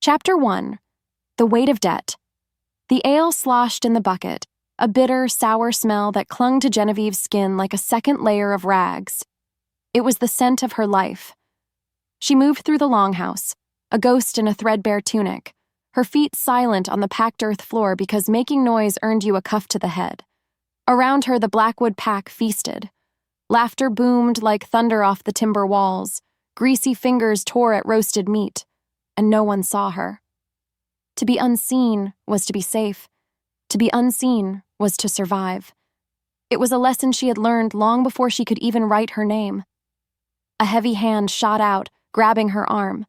Chapter 1. The Weight of Debt. The ale sloshed in the bucket, a bitter, sour smell that clung to Genevieve's skin like a second layer of rags. It was the scent of her life. She moved through the longhouse, a ghost in a threadbare tunic, her feet silent on the packed earth floor because making noise earned you a cuff to the head. Around her, the Blackwood pack feasted. Laughter boomed like thunder off the timber walls. Greasy fingers tore at roasted meat, and no one saw her. To be unseen was to be safe. To be unseen was to survive. It was a lesson she had learned long before she could even write her name. A heavy hand shot out, grabbing her arm.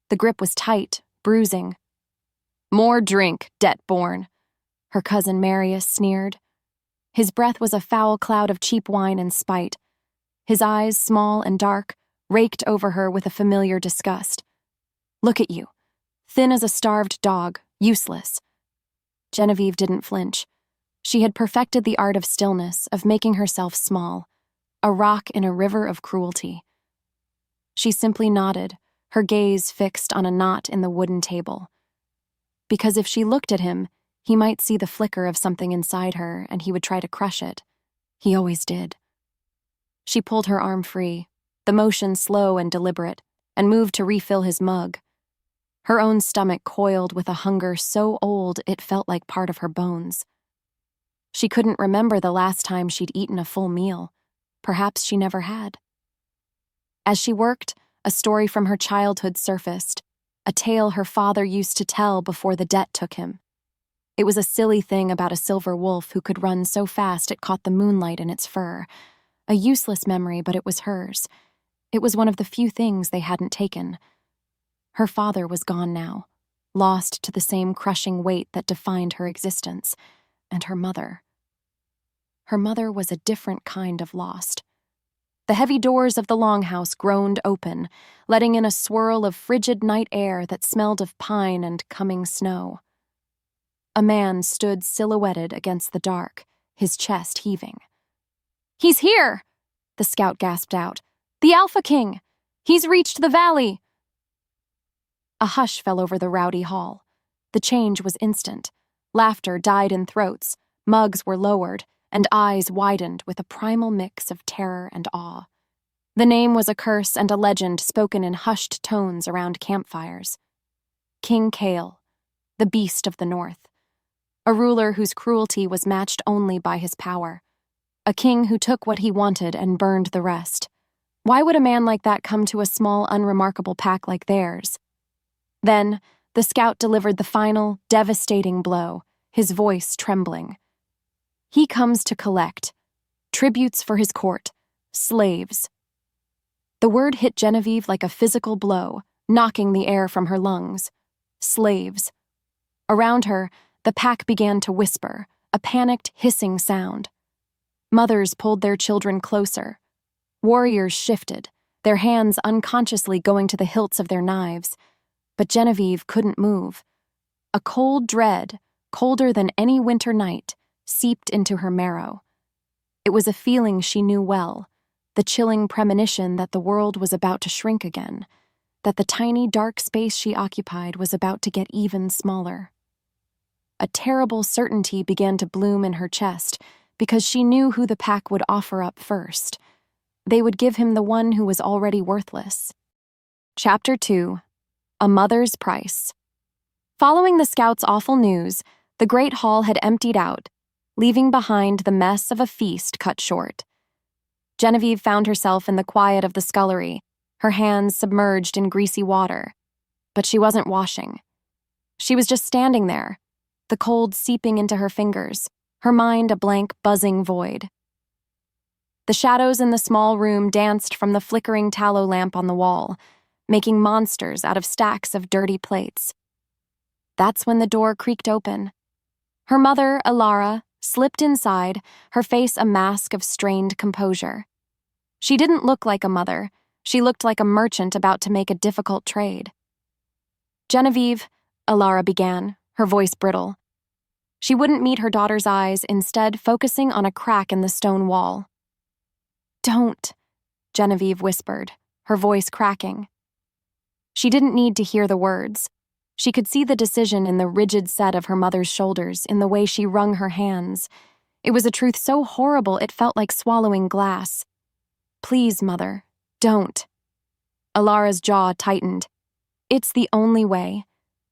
The grip was tight, bruising. "More drink, debt-born," her cousin Marius sneered. His breath was a foul cloud of cheap wine and spite. His eyes, small and dark, raked over her with a familiar disgust. "Look at you, thin as a starved dog, useless." Genevieve didn't flinch. She had perfected the art of stillness, of making herself small, a rock in a river of cruelty. She simply nodded, her gaze fixed on a knot in the wooden table. Because if she looked at him, he might see the flicker of something inside her and he would try to crush it. He always did. She pulled her arm free, the motion slow and deliberate, and moved to refill his mug. Her own stomach coiled with a hunger so old it felt like part of her bones. She couldn't remember the last time she'd eaten a full meal. Perhaps she never had. As she worked, a story from her childhood surfaced, a tale her father used to tell before the debt took him. It was a silly thing about a silver wolf who could run so fast it caught the moonlight in its fur. A useless memory, but it was hers. It was one of the few things they hadn't taken. Her father was gone now, lost to the same crushing weight that defined her existence. And her mother. Her mother was a different kind of lost. The heavy doors of the longhouse groaned open, letting in a swirl of frigid night air that smelled of pine and coming snow. A man stood silhouetted against the dark, his chest heaving. "He's here!" the scout gasped out. "The Alpha King! He's reached the valley!" A hush fell over the rowdy hall. The change was instant. Laughter died in throats, mugs were lowered, and eyes widened with a primal mix of terror and awe. The name was a curse and a legend spoken in hushed tones around campfires. King Kael, the beast of the north. A ruler whose cruelty was matched only by his power. A king who took what he wanted and burned the rest. Why would a man like that come to a small, unremarkable pack like theirs? Then, the scout delivered the final, devastating blow, his voice trembling. "He comes to collect. Tributes for his court. Slaves." The word hit Genevieve like a physical blow, knocking the air from her lungs. Slaves. Around her, the pack began to whisper, a panicked, hissing sound. Mothers pulled their children closer. Warriors shifted, their hands unconsciously going to the hilts of their knives. But Genevieve couldn't move. A cold dread, colder than any winter night, seeped into her marrow. It was a feeling she knew well, the chilling premonition that the world was about to shrink again, that the tiny dark space she occupied was about to get even smaller. A terrible certainty began to bloom in her chest because she knew who the pack would offer up first. They would give him the one who was already worthless. Chapter 2. A Mother's Price. Following the scouts' awful news, the great hall had emptied out, leaving behind the mess of a feast cut short. Genevieve found herself in the quiet of the scullery, her hands submerged in greasy water. But she wasn't washing. She was just standing there, the cold seeping into her fingers, her mind a blank, buzzing void. The shadows in the small room danced from the flickering tallow lamp on the wall, making monsters out of stacks of dirty plates. That's when the door creaked open. Her mother, Alara, slipped inside, her face a mask of strained composure. She didn't look like a mother. She looked like a merchant about to make a difficult trade. "Genevieve," Alara began, her voice brittle. She wouldn't meet her daughter's eyes, instead focusing on a crack in the stone wall. "Don't," Genevieve whispered, her voice cracking. She didn't need to hear the words. She could see the decision in the rigid set of her mother's shoulders, in the way she wrung her hands. It was a truth so horrible it felt like swallowing glass. "Please, Mother, don't." Alara's jaw tightened. "It's the only way.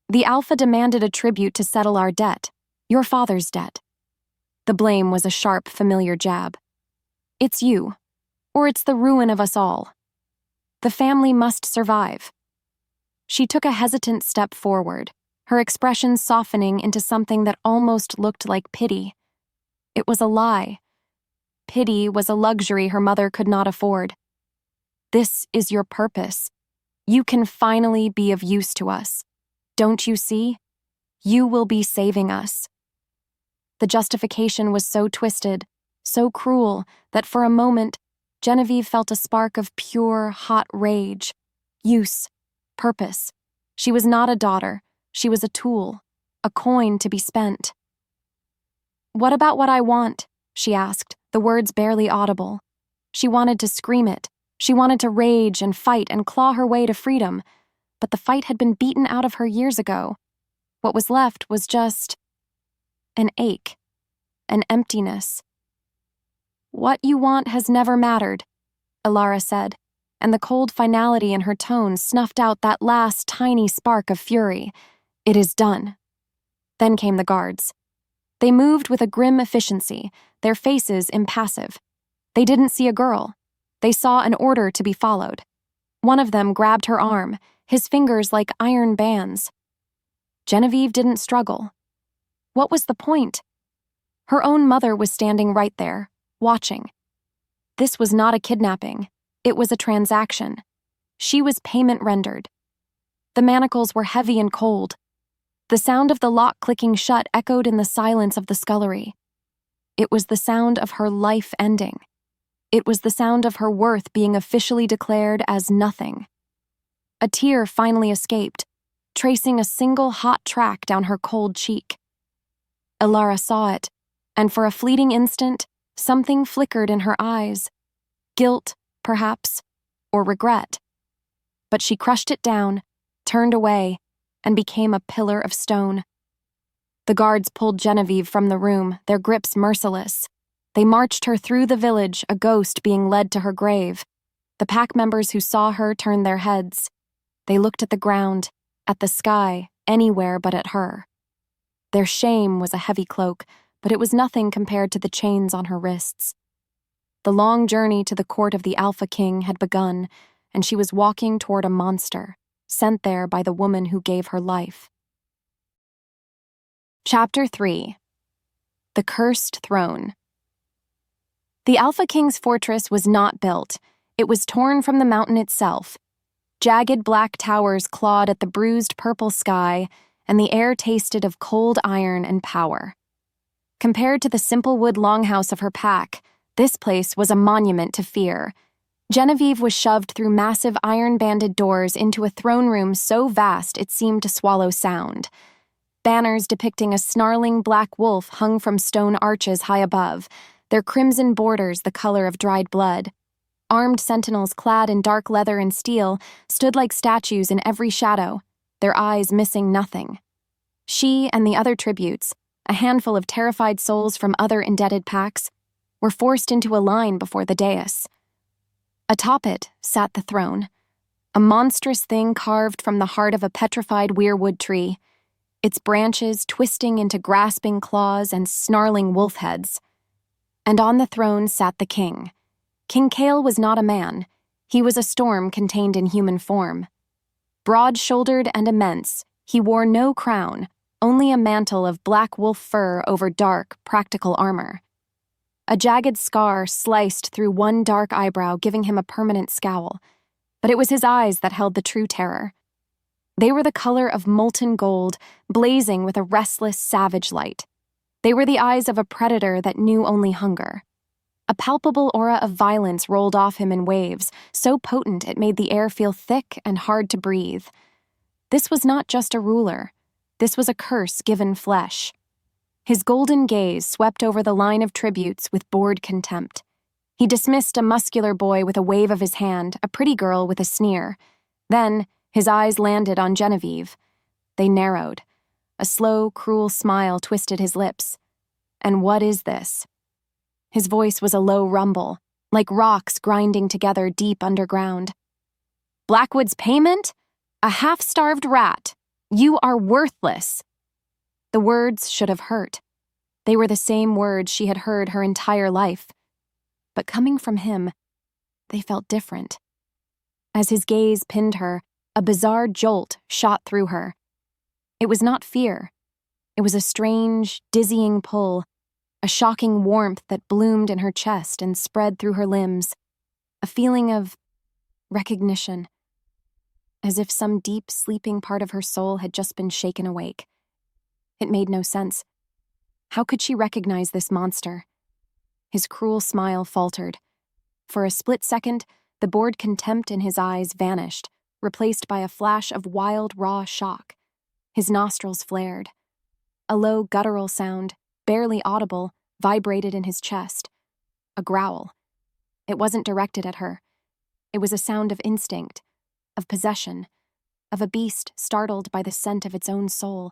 The Alpha demanded a tribute to settle our debt, your father's debt." The blame was a sharp, familiar jab. "It's you, or it's the ruin of us all. The family must survive." She took a hesitant step forward, her expression softening into something that almost looked like pity. It was a lie. Pity was a luxury her mother could not afford. "This is your purpose. You can finally be of use to us. Don't you see? You will be saving us." The justification was so twisted, so cruel, that for a moment, Genevieve felt a spark of pure, hot rage. Use. Purpose. She was not a daughter. She was a tool, a coin to be spent. "What about what I want?" she asked, the words barely audible. She wanted to scream it. She wanted to rage and fight and claw her way to freedom, but the fight had been beaten out of her years ago. What was left was just an ache, an emptiness. "What you want has never mattered," Alara said, and the cold finality in her tone snuffed out that last tiny spark of fury. "It is done." Then came the guards. They moved with a grim efficiency, their faces impassive. They didn't see a girl. They saw an order to be followed. One of them grabbed her arm, his fingers like iron bands. Genevieve didn't struggle. What was the point? Her own mother was standing right there, watching. This was not a kidnapping. It was a transaction. She was payment rendered. The manacles were heavy and cold. The sound of the lock clicking shut echoed in the silence of the scullery. It was the sound of her life ending. It was the sound of her worth being officially declared as nothing. A tear finally escaped, tracing a single hot track down her cold cheek. Alara saw it, and for a fleeting instant, something flickered in her eyes. Guilt, perhaps, or regret. But she crushed it down, turned away, and became a pillar of stone. The guards pulled Genevieve from the room, their grips merciless. They marched her through the village, a ghost being led to her grave. The pack members who saw her turned their heads. They looked at the ground, at the sky, anywhere but at her. Their shame was a heavy cloak, but it was nothing compared to the chains on her wrists. The long journey to the court of the Alpha King had begun, and she was walking toward a monster, sent there by the woman who gave her life. Chapter 3. The Cursed Throne. The Alpha King's fortress was not built. It was torn from the mountain itself. Jagged black towers clawed at the bruised purple sky, and the air tasted of cold iron and power. Compared to the simple wood longhouse of her pack, this place was a monument to fear. Genevieve was shoved through massive iron-banded doors into a throne room so vast it seemed to swallow sound. Banners depicting a snarling black wolf hung from stone arches high above, their crimson borders the color of dried blood. Armed sentinels clad in dark leather and steel stood like statues in every shadow, their eyes missing nothing. She and the other tributes, a handful of terrified souls from other indebted packs, were forced into a line before the dais. Atop it sat the throne, a monstrous thing carved from the heart of a petrified weirwood tree, its branches twisting into grasping claws and snarling wolf heads. And on the throne sat the king. King Kael was not a man. He was a storm contained in human form. Broad-shouldered and immense, he wore no crown, only a mantle of black wolf fur over dark, practical armor. A jagged scar sliced through one dark eyebrow, giving him a permanent scowl, but it was his eyes that held the true terror. They were the color of molten gold, blazing with a restless, savage light. They were the eyes of a predator that knew only hunger. A palpable aura of violence rolled off him in waves, so potent it made the air feel thick and hard to breathe. This was not just a ruler. This was a curse given flesh. His golden gaze swept over the line of tributes with bored contempt. He dismissed a muscular boy with a wave of his hand, a pretty girl with a sneer. Then, his eyes landed on Genevieve. They narrowed. A slow, cruel smile twisted his lips. "And what is this?" His voice was a low rumble, like rocks grinding together deep underground. "Blackwood's payment? A half-starved rat. You are worthless." The words should have hurt. They were the same words she had heard her entire life. But coming from him, they felt different. As his gaze pinned her, a bizarre jolt shot through her. It was not fear. It was a strange, dizzying pull, a shocking warmth that bloomed in her chest and spread through her limbs, a feeling of recognition, as if some deep, sleeping part of her soul had just been shaken awake. It made no sense. How could she recognize this monster? His cruel smile faltered. For a split second, the bored contempt in his eyes vanished, replaced by a flash of wild, raw shock. His nostrils flared. A low, guttural sound, barely audible, vibrated in his chest. A growl. It wasn't directed at her. It was a sound of instinct, of possession, of a beast startled by the scent of its own soul.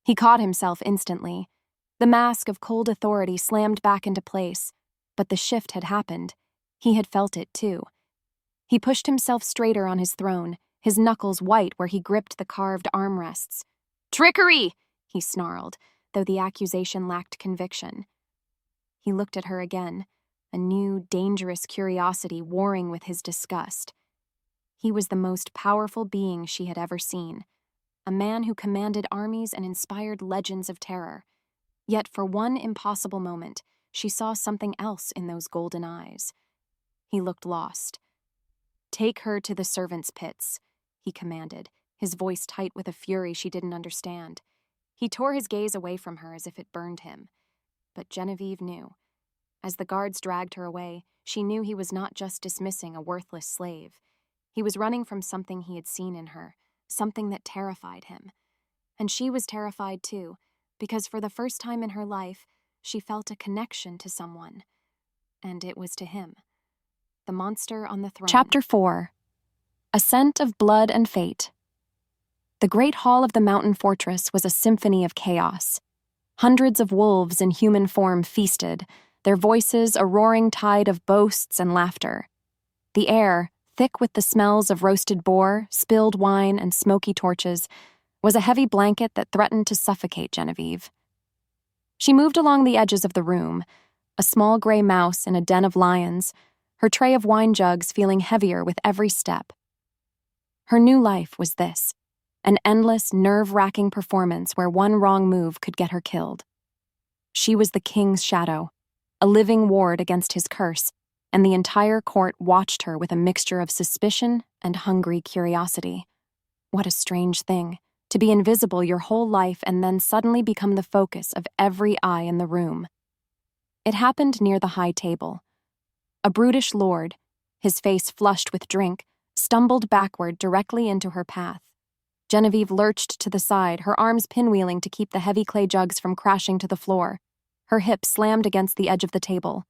He caught himself instantly. The mask of cold authority slammed back into place, but the shift had happened. He had felt it, too. He pushed himself straighter on his throne, his knuckles white where he gripped the carved armrests. "Trickery!" he snarled, though the accusation lacked conviction. He looked at her again, a new, dangerous curiosity warring with his disgust. He was the most powerful being she had ever seen, a man who commanded armies and inspired legends of terror. Yet for one impossible moment, she saw something else in those golden eyes. He looked lost. "Take her to the servants' pits," he commanded, his voice tight with a fury she didn't understand. He tore his gaze away from her as if it burned him. But Genevieve knew. As the guards dragged her away, she knew he was not just dismissing a worthless slave. He was running from something he had seen in her, something that terrified him. And she was terrified too, because for the first time in her life, she felt a connection to someone. And it was to him. The monster on the throne. Chapter 4. A Scent of Blood and Fate. The great hall of the mountain fortress was a symphony of chaos. Hundreds of wolves in human form feasted, their voices a roaring tide of boasts and laughter. The air, thick with the smells of roasted boar, spilled wine, and smoky torches, was a heavy blanket that threatened to suffocate Genevieve. She moved along the edges of the room, a small gray mouse in a den of lions, her tray of wine jugs feeling heavier with every step. Her new life was this, an endless, nerve-wracking performance where one wrong move could get her killed. She was the king's shadow, a living ward against his curse, and the entire court watched her with a mixture of suspicion and hungry curiosity. What a strange thing, to be invisible your whole life and then suddenly become the focus of every eye in the room. It happened near the high table. A brutish lord, his face flushed with drink, stumbled backward directly into her path. Genevieve lurched to the side, her arms pinwheeling to keep the heavy clay jugs from crashing to the floor. Her hip slammed against the edge of the table.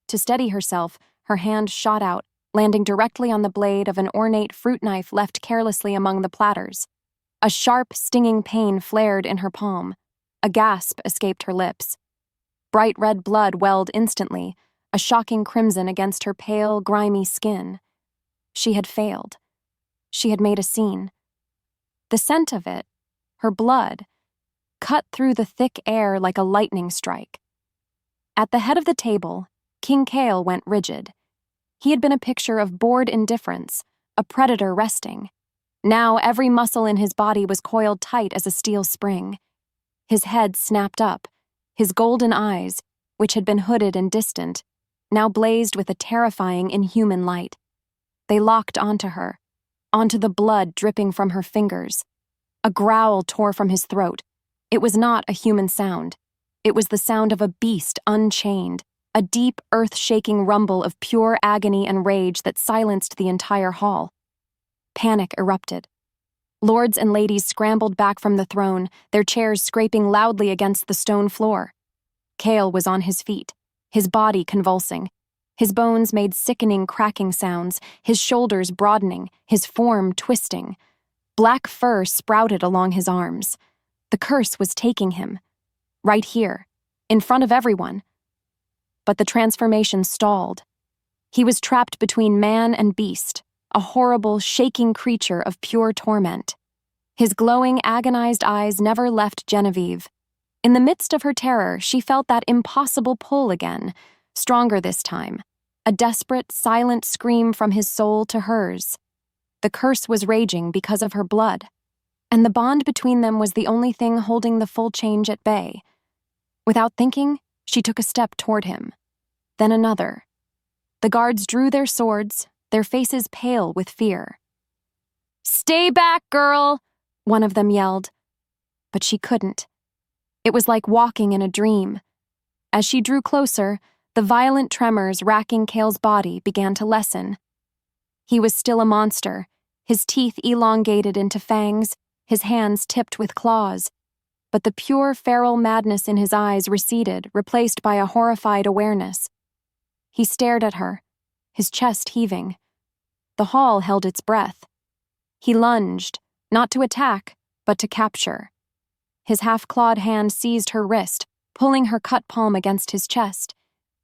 To steady herself, her hand shot out, landing directly on the blade of an ornate fruit knife left carelessly among the platters. A sharp, stinging pain flared in her palm. A gasp escaped her lips. Bright red blood welled instantly, a shocking crimson against her pale, grimy skin. She had failed. She had made a scene. The scent of it, her blood, cut through the thick air like a lightning strike. At the head of the table, King Kael went rigid. He had been a picture of bored indifference, a predator resting. Now every muscle in his body was coiled tight as a steel spring. His head snapped up, his golden eyes, which had been hooded and distant, now blazed with a terrifying, inhuman light. They locked onto her, onto the blood dripping from her fingers. A growl tore from his throat. It was not a human sound. It was the sound of a beast unchained, a deep, earth-shaking rumble of pure agony and rage that silenced the entire hall. Panic erupted. Lords and ladies scrambled back from the throne, their chairs scraping loudly against the stone floor. Kael was on his feet, his body convulsing. His bones made sickening cracking sounds, his shoulders broadening, his form twisting. Black fur sprouted along his arms. The curse was taking him. Right here, in front of everyone. But the transformation stalled. He was trapped between man and beast, a horrible, shaking creature of pure torment. His glowing, agonized eyes never left Genevieve. In the midst of her terror, she felt that impossible pull again, stronger this time, a desperate, silent scream from his soul to hers. The curse was raging because of her blood, and the bond between them was the only thing holding the full change at bay. Without thinking, she took a step toward him, then another. The guards drew their swords, their faces pale with fear. "Stay back, girl!" one of them yelled. But she couldn't. It was like walking in a dream. As she drew closer, the violent tremors racking Kael's body began to lessen. He was still a monster, his teeth elongated into fangs, his hands tipped with claws. But the pure feral madness in his eyes receded, replaced by a horrified awareness. He stared at her, his chest heaving. The hall held its breath. He lunged, not to attack, but to capture. His half-clawed hand seized her wrist, pulling her cut palm against his chest.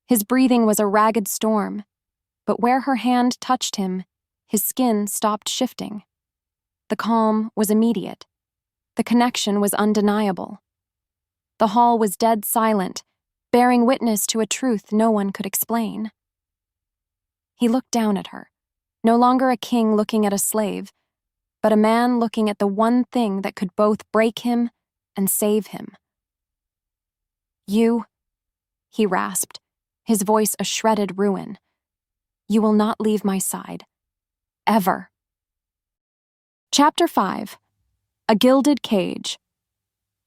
His breathing was a ragged storm, but where her hand touched him, his skin stopped shifting. The calm was immediate. The connection was undeniable. The hall was dead silent, bearing witness to a truth no one could explain. He looked down at her, no longer a king looking at a slave, but a man looking at the one thing that could both break him and save him. "You," he rasped, his voice a shredded ruin. "You will not leave my side. Ever." Chapter 5. A Gilded Cage.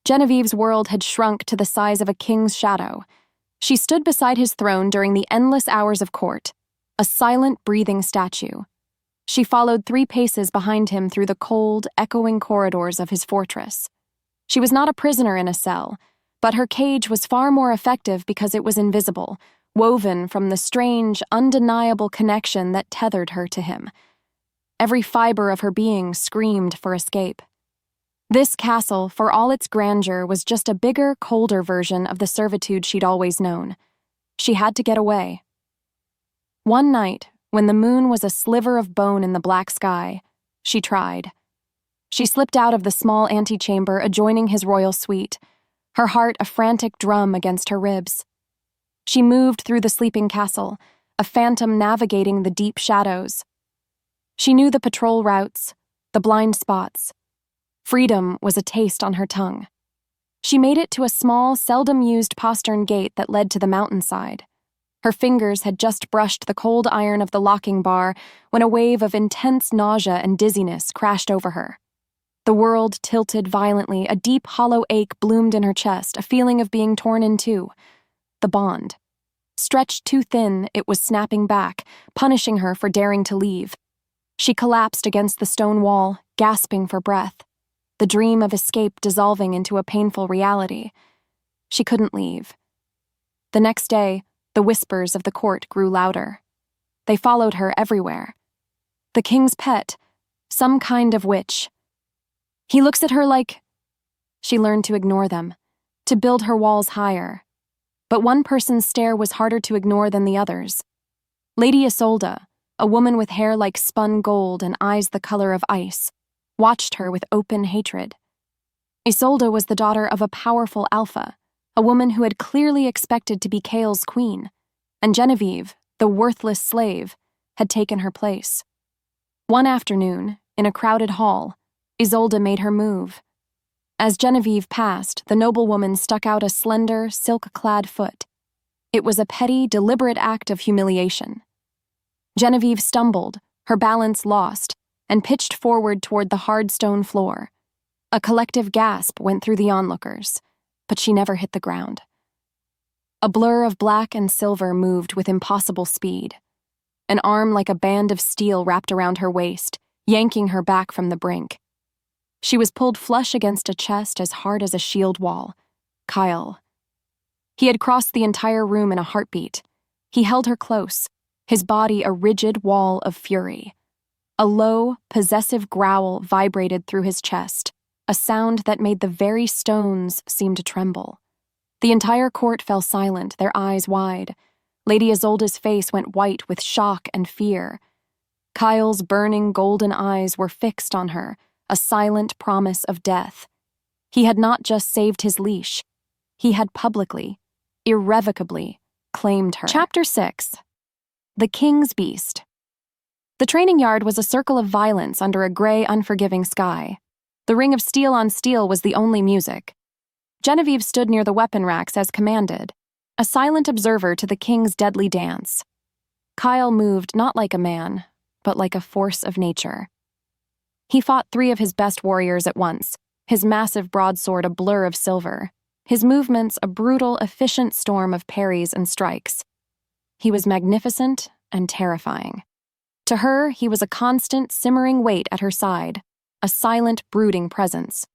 Genevieve's world had shrunk to the size of a king's shadow. She stood beside his throne during the endless hours of court, a silent, breathing statue. She followed 3 paces behind him through the cold, echoing corridors of his fortress. She was not a prisoner in a cell, but her cage was far more effective because it was invisible, woven from the strange, undeniable connection that tethered her to him. Every fiber of her being screamed for escape. This castle, for all its grandeur, was just a bigger, colder version of the servitude she'd always known. She had to get away. One night, when the moon was a sliver of bone in the black sky, she tried. She slipped out of the small antechamber adjoining his royal suite, her heart a frantic drum against her ribs. She moved through the sleeping castle, a phantom navigating the deep shadows. She knew the patrol routes, the blind spots. Freedom was a taste on her tongue. She made it to a small, seldom-used postern gate that led to the mountainside. Her fingers had just brushed the cold iron of the locking bar when a wave of intense nausea and dizziness crashed over her. The world tilted violently, a deep, hollow ache bloomed in her chest, a feeling of being torn in two. The bond. Stretched too thin, it was snapping back, punishing her for daring to leave. She collapsed against the stone wall, gasping for breath, the dream of escape dissolving into a painful reality. She couldn't leave. The next day, the whispers of the court grew louder. They followed her everywhere. The king's pet, some kind of witch. He looks at her like... She learned to ignore them, to build her walls higher. But one person's stare was harder to ignore than the others. Lady Isolde, a woman with hair like spun gold and eyes the color of ice, watched her with open hatred. Isolde was the daughter of a powerful alpha, a woman who had clearly expected to be Kael's queen, and Genevieve, the worthless slave, had taken her place. One afternoon, in a crowded hall, Isolde made her move. As Genevieve passed, the noblewoman stuck out a slender, silk-clad foot. It was a petty, deliberate act of humiliation. Genevieve stumbled, her balance lost, and pitched forward toward the hard stone floor. A collective gasp went through the onlookers, but she never hit the ground. A blur of black and silver moved with impossible speed. An arm like a band of steel wrapped around her waist, yanking her back from the brink. She was pulled flush against a chest as hard as a shield wall. Kael. He had crossed the entire room in a heartbeat. He held her close, his body a rigid wall of fury. A low, possessive growl vibrated through his chest, a sound that made the very stones seem to tremble. The entire court fell silent, their eyes wide. Lady Isolde's face went white with shock and fear. Kael's burning golden eyes were fixed on her, a silent promise of death. He had not just saved his leash. He had publicly, irrevocably, claimed her. Chapter 6. The King's Beast. The training yard was a circle of violence under a gray, unforgiving sky. The ring of steel on steel was the only music. Genevieve stood near the weapon racks as commanded, a silent observer to the king's deadly dance. Kael moved not like a man, but like a force of nature. He fought 3 of his best warriors at once, his massive broadsword a blur of silver, his movements a brutal, efficient storm of parries and strikes. He was magnificent and terrifying. To her, he was a constant, simmering weight at her side, a silent, brooding presence.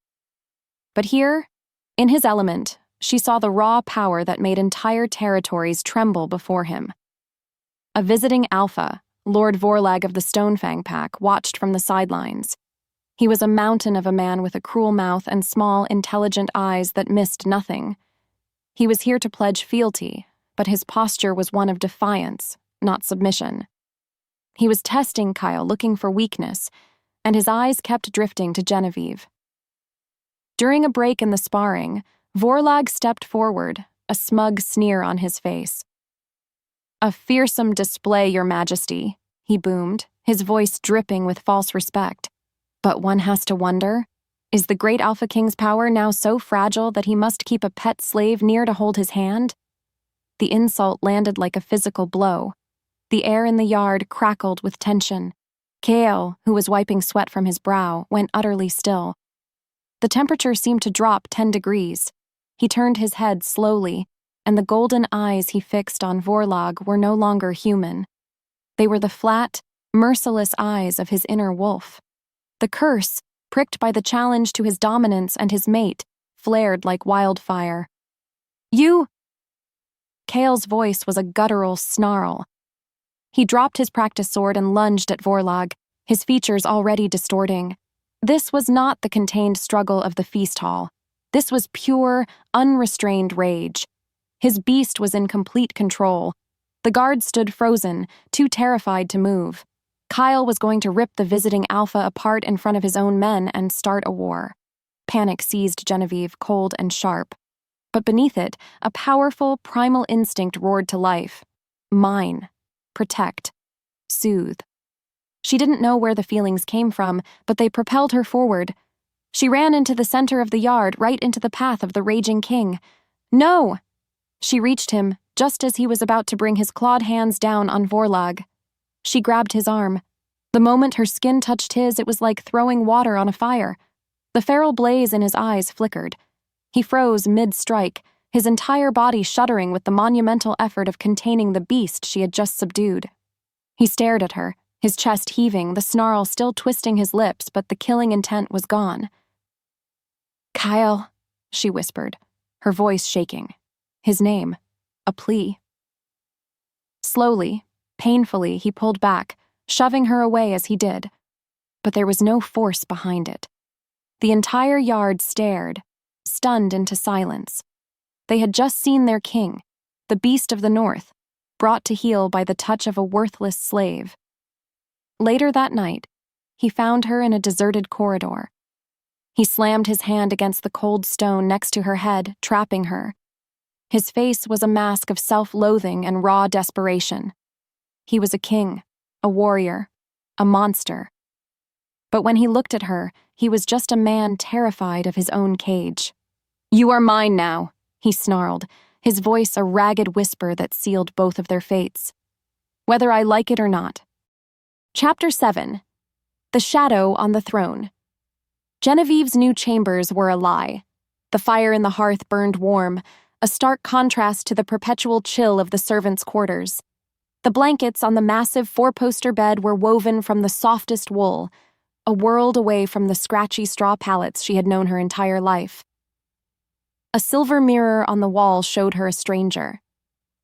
But here, in his element, she saw the raw power that made entire territories tremble before him. A visiting alpha, Lord Vorlag of the Stonefang Pack, watched from the sidelines. He was a mountain of a man with a cruel mouth and small, intelligent eyes that missed nothing. He was here to pledge fealty, but his posture was one of defiance, not submission. He was testing Kael, looking for weakness, and his eyes kept drifting to Genevieve. During a break in the sparring, Vorlag stepped forward, a smug sneer on his face. "A fearsome display, Your Majesty," he boomed, his voice dripping with false respect. But one has to wonder, is the great Alpha King's power now so fragile that he must keep a pet slave near to hold his hand? The insult landed like a physical blow. The air in the yard crackled with tension. Kael, who was wiping sweat from his brow, went utterly still. The temperature seemed to drop 10 degrees. He turned his head slowly, and the golden eyes he fixed on Vorlag were no longer human. They were the flat, merciless eyes of his inner wolf. The curse, pricked by the challenge to his dominance and his mate, flared like wildfire. "You!" Kael's voice was a guttural snarl. He dropped his practice sword and lunged at Vorlag, his features already distorting. This was not the contained struggle of the feast hall. This was pure, unrestrained rage. His beast was in complete control. The guards stood frozen, too terrified to move. Kael was going to rip the visiting alpha apart in front of his own men and start a war. Panic seized Genevieve, cold and sharp. But beneath it, a powerful, primal instinct roared to life. Mine. Protect. Soothe. She didn't know where the feelings came from, but they propelled her forward. She ran into the center of the yard, right into the path of the raging king. "No!" She reached him, just as he was about to bring his clawed hands down on Vorlag. She grabbed his arm. The moment her skin touched his, it was like throwing water on a fire. The feral blaze in his eyes flickered. He froze mid-strike, his entire body shuddering with the monumental effort of containing the beast she had just subdued. He stared at her, his chest heaving, the snarl still twisting his lips, but the killing intent was gone. "Kael," she whispered, her voice shaking. His name, a plea. Slowly, painfully, he pulled back, shoving her away as he did. But there was no force behind it. The entire yard stared, stunned into silence. They had just seen their king, the beast of the north, brought to heel by the touch of a worthless slave. Later that night, he found her in a deserted corridor. He slammed his hand against the cold stone next to her head, trapping her. His face was a mask of self-loathing and raw desperation. He was a king, a warrior, a monster. But when he looked at her, he was just a man terrified of his own cage. "You are mine now," he snarled, his voice a ragged whisper that sealed both of their fates. Whether I like it or not. Chapter 7. The Shadow on the Throne. Genevieve's new chambers were a lie. The fire in the hearth burned warm, a stark contrast to the perpetual chill of the servants' quarters. The blankets on the massive four-poster bed were woven from the softest wool, a world away from the scratchy straw pallets she had known her entire life. A silver mirror on the wall showed her a stranger,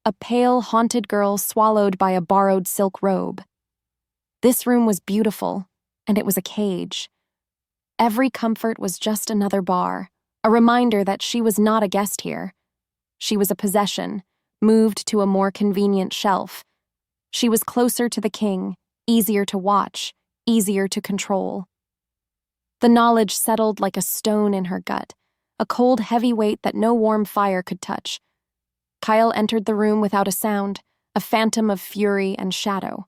a pale, haunted girl swallowed by a borrowed silk robe. This room was beautiful, and it was a cage. Every comfort was just another bar, a reminder that she was not a guest here. She was a possession, moved to a more convenient shelf. She was closer to the king, easier to watch, easier to control. The knowledge settled like a stone in her gut, a cold, heavy weight that no warm fire could touch. Kael entered the room without a sound, a phantom of fury and shadow.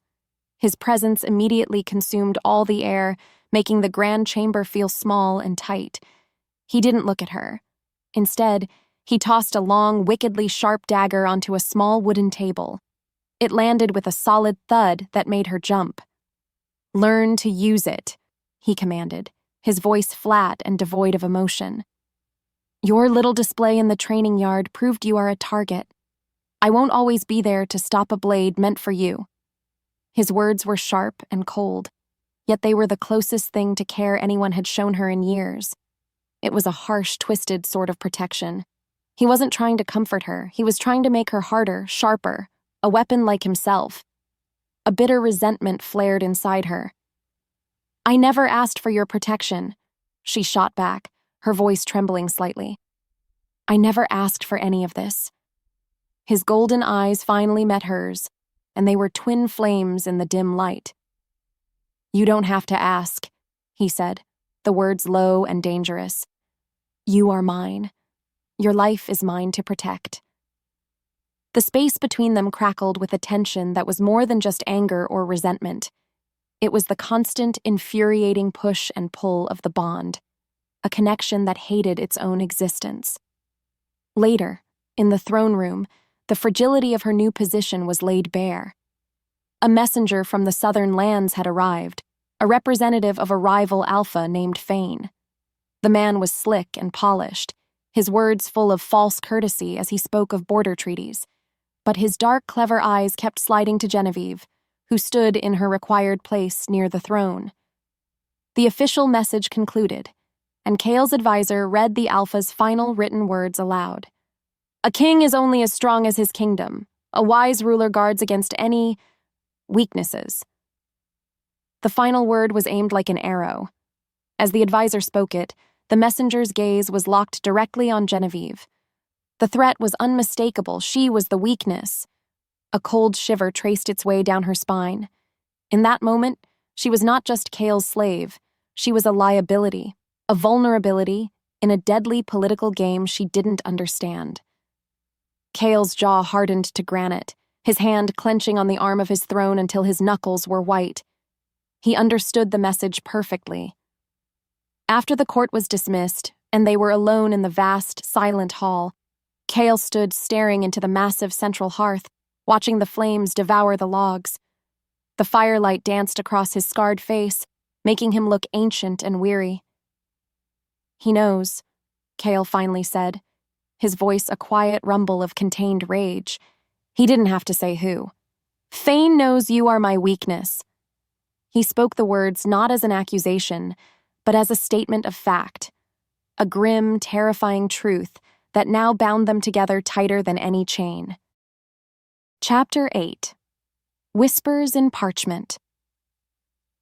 His presence immediately consumed all the air, making the grand chamber feel small and tight. He didn't look at her. Instead, he tossed a long, wickedly sharp dagger onto a small wooden table. It landed with a solid thud that made her jump. "Learn to use it," he commanded, his voice flat and devoid of emotion. "Your little display in the training yard proved you are a target. I won't always be there to stop a blade meant for you." His words were sharp and cold, yet they were the closest thing to care anyone had shown her in years. It was a harsh, twisted sort of protection. He wasn't trying to comfort her, he was trying to make her harder, sharper, a weapon like himself. A bitter resentment flared inside her. "I never asked for your protection," she shot back, her voice trembling slightly. "I never asked for any of this." His golden eyes finally met hers, and they were twin flames in the dim light. "You don't have to ask," he said, the words low and dangerous. "You are mine. Your life is mine to protect." The space between them crackled with a tension that was more than just anger or resentment. It was the constant, infuriating push and pull of the bond, a connection that hated its own existence. Later, in the throne room, the fragility of her new position was laid bare. A messenger from the southern lands had arrived, a representative of a rival Alpha named Fane. The man was slick and polished, his words full of false courtesy as he spoke of border treaties. But his dark, clever eyes kept sliding to Genevieve, who stood in her required place near the throne. The official message concluded, and Kael's advisor read the Alpha's final written words aloud. "A king is only as strong as his kingdom. A wise ruler guards against any weaknesses." The final word was aimed like an arrow. As the advisor spoke it, the messenger's gaze was locked directly on Genevieve. The threat was unmistakable. She was the weakness. A cold shiver traced its way down her spine. In that moment, she was not just Kael's slave. She was a liability, a vulnerability, in a deadly political game she didn't understand. Kael's jaw hardened to granite, his hand clenching on the arm of his throne until his knuckles were white. He understood the message perfectly. After the court was dismissed, and they were alone in the vast, silent hall, Kael stood staring into the massive central hearth, watching the flames devour the logs. The firelight danced across his scarred face, making him look ancient and weary. "He knows," Kael finally said, his voice a quiet rumble of contained rage. He didn't have to say who. "Fane knows you are my weakness." He spoke the words not as an accusation, but as a statement of fact, a grim, terrifying truth that now bound them together tighter than any chain. Chapter 8. Whispers in Parchment.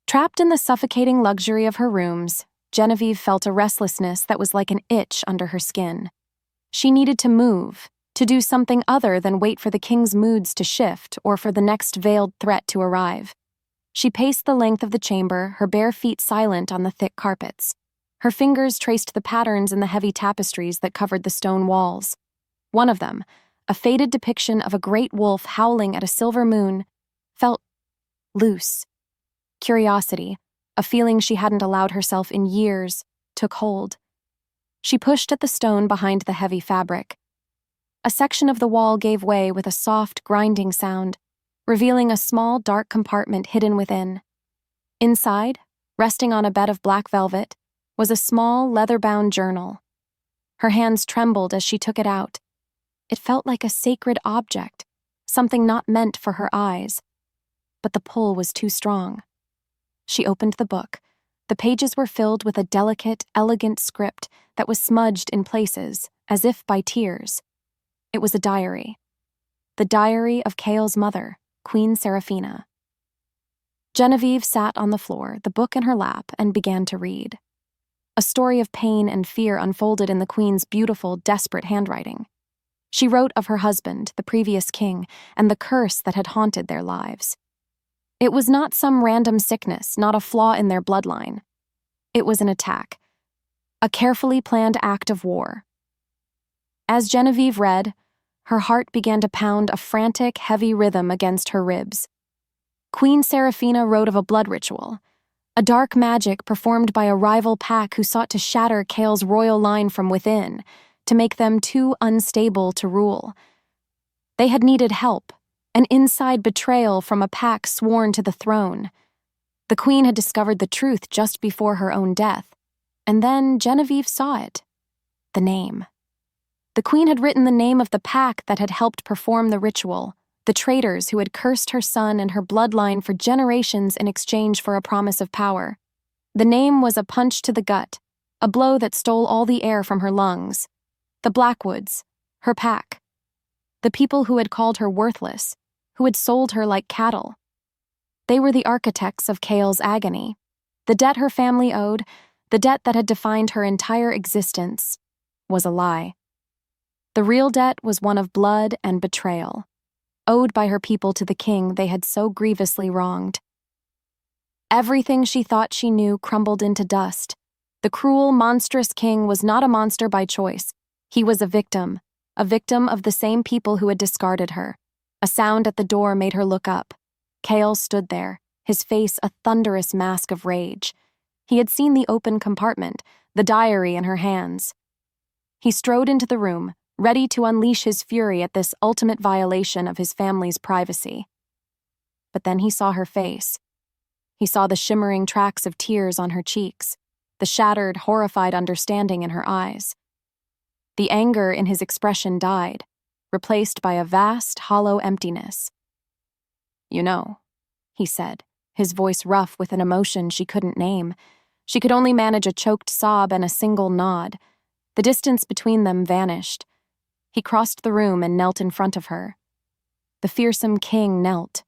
Trapped in the suffocating luxury of her rooms, Genevieve felt a restlessness that was like an itch under her skin. She needed to move, to do something other than wait for the king's moods to shift or for the next veiled threat to arrive. She paced the length of the chamber, her bare feet silent on the thick carpets. Her fingers traced the patterns in the heavy tapestries that covered the stone walls. One of them, a faded depiction of a great wolf howling at a silver moon, felt loose. Curiosity, a feeling she hadn't allowed herself in years, took hold. She pushed at the stone behind the heavy fabric. A section of the wall gave way with a soft, grinding sound, revealing a small, dark compartment hidden within. Inside, resting on a bed of black velvet, was a small, leather-bound journal. Her hands trembled as she took it out. It felt like a sacred object, something not meant for her eyes. But the pull was too strong. She opened the book. The pages were filled with a delicate, elegant script that was smudged in places, as if by tears. It was a diary. The diary of Kael's mother, Queen Seraphina. Genevieve sat on the floor, the book in her lap, and began to read. A story of pain and fear unfolded in the queen's beautiful, desperate handwriting. She wrote of her husband, the previous king, and the curse that had haunted their lives. It was not some random sickness, not a flaw in their bloodline. It was an attack, a carefully planned act of war. As Genevieve read, her heart began to pound a frantic, heavy rhythm against her ribs. Queen Seraphina wrote of a blood ritual, a dark magic performed by a rival pack who sought to shatter Kael's royal line from within, to make them too unstable to rule. They had needed help, an inside betrayal from a pack sworn to the throne. The queen had discovered the truth just before her own death, and then Genevieve saw it. The name. The queen had written the name of the pack that had helped perform the ritual, the traitors who had cursed her son and her bloodline for generations in exchange for a promise of power. The name was a punch to the gut, a blow that stole all the air from her lungs. The Blackwoods, her pack. The people who had called her worthless, who had sold her like cattle. They were the architects of Kael's agony. The debt her family owed, the debt that had defined her entire existence, was a lie. The real debt was one of blood and betrayal, owed by her people to the king they had so grievously wronged. Everything she thought she knew crumbled into dust. The cruel, monstrous king was not a monster by choice. He was a victim of the same people who had discarded her. A sound at the door made her look up. Kael stood there, his face a thunderous mask of rage. He had seen the open compartment, the diary in her hands. He strode into the room, ready to unleash his fury at this ultimate violation of his family's privacy. But then he saw her face. He saw the shimmering tracks of tears on her cheeks, the shattered, horrified understanding in her eyes. The anger in his expression died, replaced by a vast, hollow emptiness. "You know," he said, his voice rough with an emotion she couldn't name. She could only manage a choked sob and a single nod. The distance between them vanished. He crossed the room and knelt in front of her. The fearsome king knelt.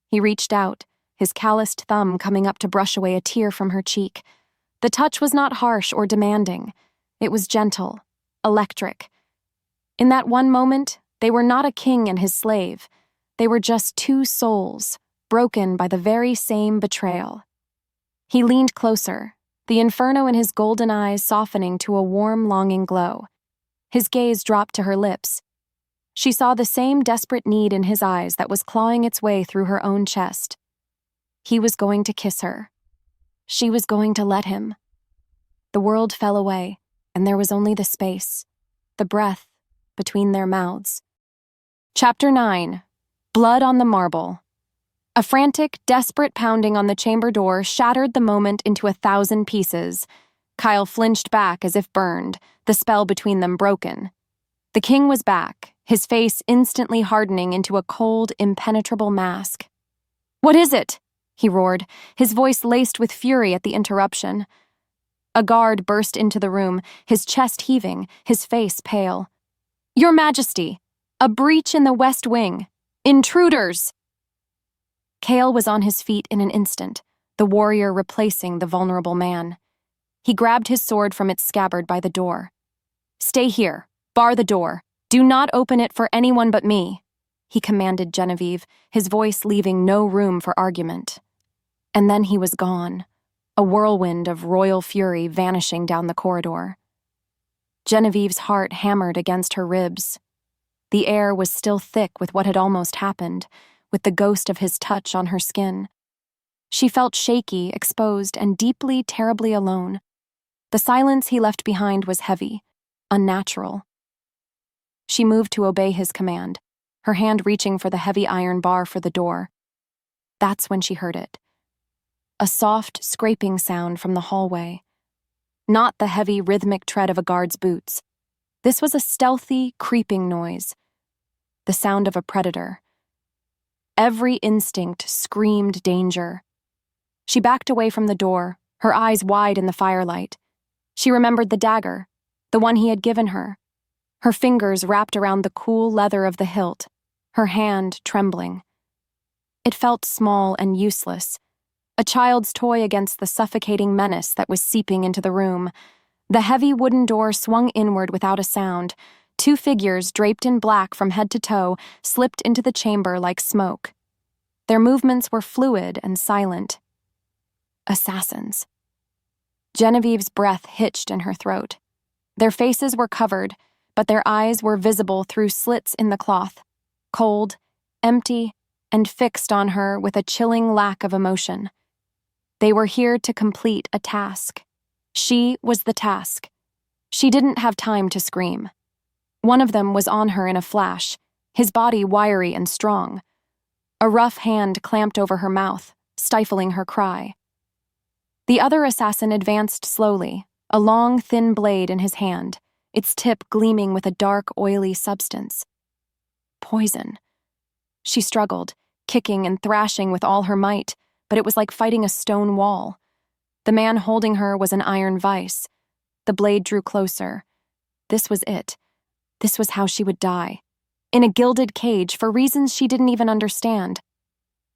He reached out, his calloused thumb coming up to brush away a tear from her cheek. The touch was not harsh or demanding. It was gentle, electric. In that one moment, they were not a king and his slave. They were just two souls, broken by the very same betrayal. He leaned closer, the inferno in his golden eyes softening to a warm, longing glow. His gaze dropped to her lips. She saw the same desperate need in his eyes that was clawing its way through her own chest. He was going to kiss her. She was going to let him. The world fell away, and there was only the space, the breath, between their mouths. Chapter 9. Blood on the Marble. A frantic, desperate pounding on the chamber door shattered the moment into 1,000 pieces. Kael flinched back as if burned, the spell between them broken. The king was back, his face instantly hardening into a cold, impenetrable mask. "What is it?" he roared, his voice laced with fury at the interruption. A guard burst into the room, his chest heaving, his face pale. "Your Majesty! A breach in the West Wing! Intruders!" Kael was on his feet in an instant, the warrior replacing the vulnerable man. He grabbed his sword from its scabbard by the door. "Stay here. Bar the door. Do not open it for anyone but me," he commanded Genevieve, his voice leaving no room for argument. And then he was gone, a whirlwind of royal fury vanishing down the corridor. Genevieve's heart hammered against her ribs. The air was still thick with what had almost happened, with the ghost of his touch on her skin. She felt shaky, exposed, and deeply, terribly alone. The silence he left behind was heavy, unnatural. She moved to obey his command, her hand reaching for the heavy iron bar for the door. That's when she heard it. A soft, scraping sound from the hallway. Not the heavy, rhythmic tread of a guard's boots. This was a stealthy, creeping noise. The sound of a predator. Every instinct screamed danger. She backed away from the door, her eyes wide in the firelight. She remembered the dagger, the one he had given her. Her fingers wrapped around the cool leather of the hilt, her hand trembling. It felt small and useless, a child's toy against the suffocating menace that was seeping into the room. The heavy wooden door swung inward without a sound. Two figures, draped in black from head to toe, slipped into the chamber like smoke. Their movements were fluid and silent. Assassins. Genevieve's breath hitched in her throat. Their faces were covered, but their eyes were visible through slits in the cloth, cold, empty, and fixed on her with a chilling lack of emotion. They were here to complete a task. She was the task. She didn't have time to scream. One of them was on her in a flash, his body wiry and strong. A rough hand clamped over her mouth, stifling her cry. The other assassin advanced slowly, a long, thin blade in his hand, its tip gleaming with a dark, oily substance. Poison. She struggled, kicking and thrashing with all her might, but it was like fighting a stone wall. The man holding her was an iron vice. The blade drew closer. This was it. This was how she would die. In a gilded cage for reasons she didn't even understand.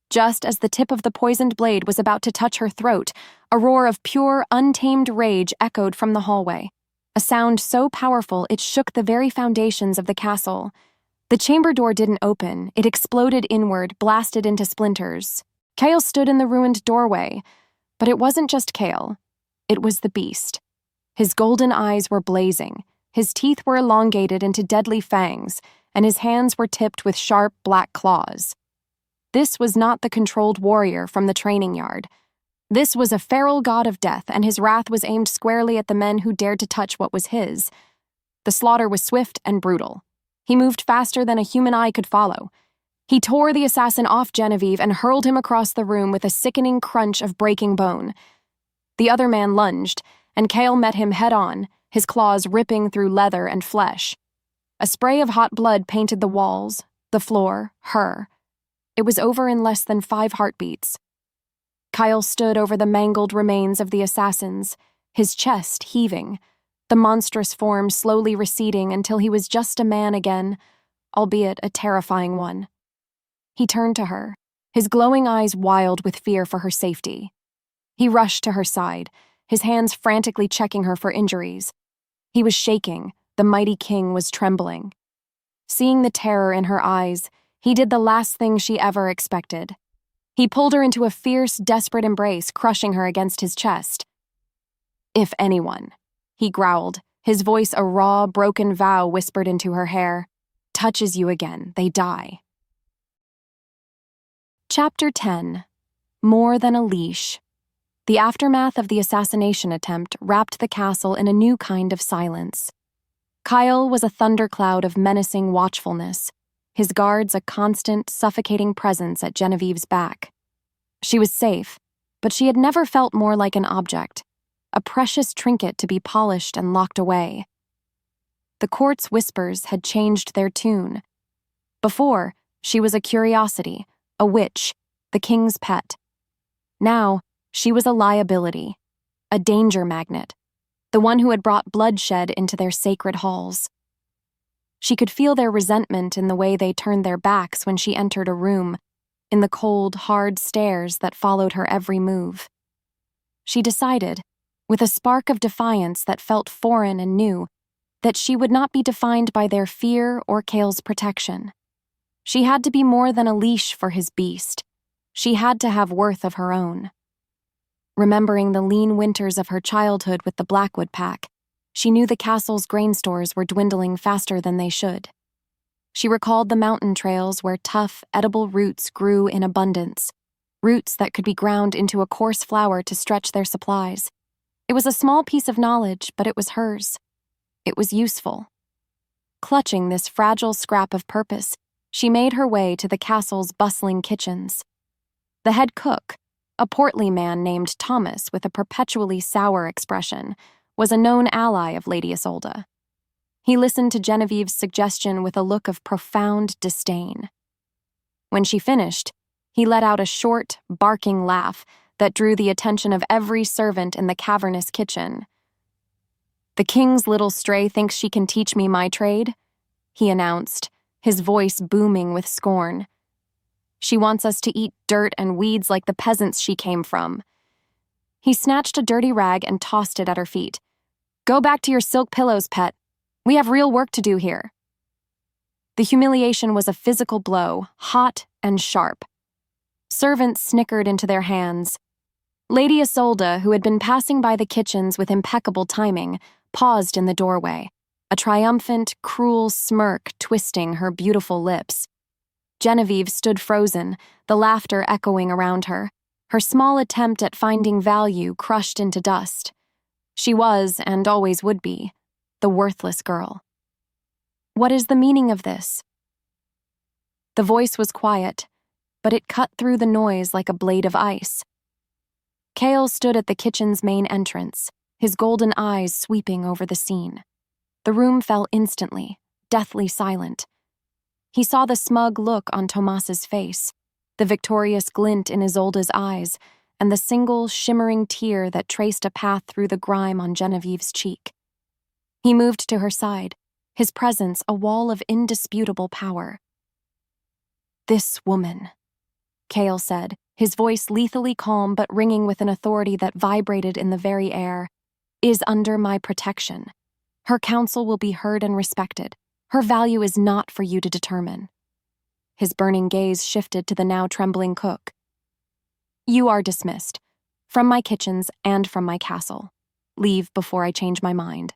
Just as the tip of the poisoned blade was about to touch her throat, a roar of pure, untamed rage echoed from the hallway. A sound so powerful it shook the very foundations of the castle. The chamber door didn't open. It exploded inward, blasted into splinters. Kael stood in the ruined doorway. But it wasn't just Kael. It was the beast. His golden eyes were blazing. His teeth were elongated into deadly fangs, and his hands were tipped with sharp, black claws. This was not the controlled warrior from the training yard. This was a feral god of death, and his wrath was aimed squarely at the men who dared to touch what was his. The slaughter was swift and brutal. He moved faster than a human eye could follow. He tore the assassin off Genevieve and hurled him across the room with a sickening crunch of breaking bone. The other man lunged, and Kael met him head-on, his claws ripping through leather and flesh. A spray of hot blood painted the walls, the floor, her. It was over in less than 5 heartbeats. Kael stood over the mangled remains of the assassins, his chest heaving, the monstrous form slowly receding until he was just a man again, albeit a terrifying one. He turned to her, his glowing eyes wild with fear for her safety. He rushed to her side, his hands frantically checking her for injuries. He was shaking, the mighty king was trembling. Seeing the terror in her eyes, he did the last thing she ever expected. He pulled her into a fierce, desperate embrace, crushing her against his chest. "If anyone," he growled, his voice a raw, broken vow whispered into her hair, "touches you again, they die." Chapter 10. More Than a Leash. The aftermath of the assassination attempt wrapped the castle in a new kind of silence. Kael was a thundercloud of menacing watchfulness, his guards a constant, suffocating presence at Genevieve's back. She was safe, but she had never felt more like an object, a precious trinket to be polished and locked away. The court's whispers had changed their tune. Before, she was a curiosity, a witch, the king's pet. Now, she was a liability, a danger magnet, the one who had brought bloodshed into their sacred halls. She could feel their resentment in the way they turned their backs when she entered a room, in the cold, hard stares that followed her every move. She decided, with a spark of defiance that felt foreign and new, that she would not be defined by their fear or Kael's protection. She had to be more than a leash for his beast. She had to have worth of her own. Remembering the lean winters of her childhood with the Blackwood pack, she knew the castle's grain stores were dwindling faster than they should. She recalled the mountain trails where tough, edible roots grew in abundance, roots that could be ground into a coarse flour to stretch their supplies. It was a small piece of knowledge, but it was hers. It was useful. Clutching this fragile scrap of purpose, she made her way to the castle's bustling kitchens. The head cook, a portly man named Thomas with a perpetually sour expression, was a known ally of Lady Isolde. He listened to Genevieve's suggestion with a look of profound disdain. When she finished, he let out a short, barking laugh that drew the attention of every servant in the cavernous kitchen. "The king's little stray thinks she can teach me my trade," he announced, his voice booming with scorn. She wants us to eat dirt and weeds like the peasants she came from." He snatched a dirty rag and tossed it at her feet. "Go back to your silk pillows, pet. We have real work to do here." The humiliation was a physical blow, hot and sharp. Servants snickered into their hands. Lady Isolde, who had been passing by the kitchens with impeccable timing, paused in the doorway, a triumphant, cruel smirk twisting her beautiful lips. Genevieve stood frozen, the laughter echoing around her, her small attempt at finding value crushed into dust. She was, and always would be, the worthless girl. "What is the meaning of this?" The voice was quiet, but it cut through the noise like a blade of ice. Kael stood at the kitchen's main entrance, his golden eyes sweeping over the scene. The room fell instantly, deathly silent. He saw the smug look on Tomas's face, the victorious glint in Isolde's eyes, and the single, shimmering tear that traced a path through the grime on Genevieve's cheek. He moved to her side, his presence a wall of indisputable power. "This woman," Kael said, his voice lethally calm but ringing with an authority that vibrated in the very air, "is under my protection. Her counsel will be heard and respected. Her value is not for you to determine." His burning gaze shifted to the now trembling cook. "You are dismissed, from my kitchens and from my castle. Leave before I change my mind."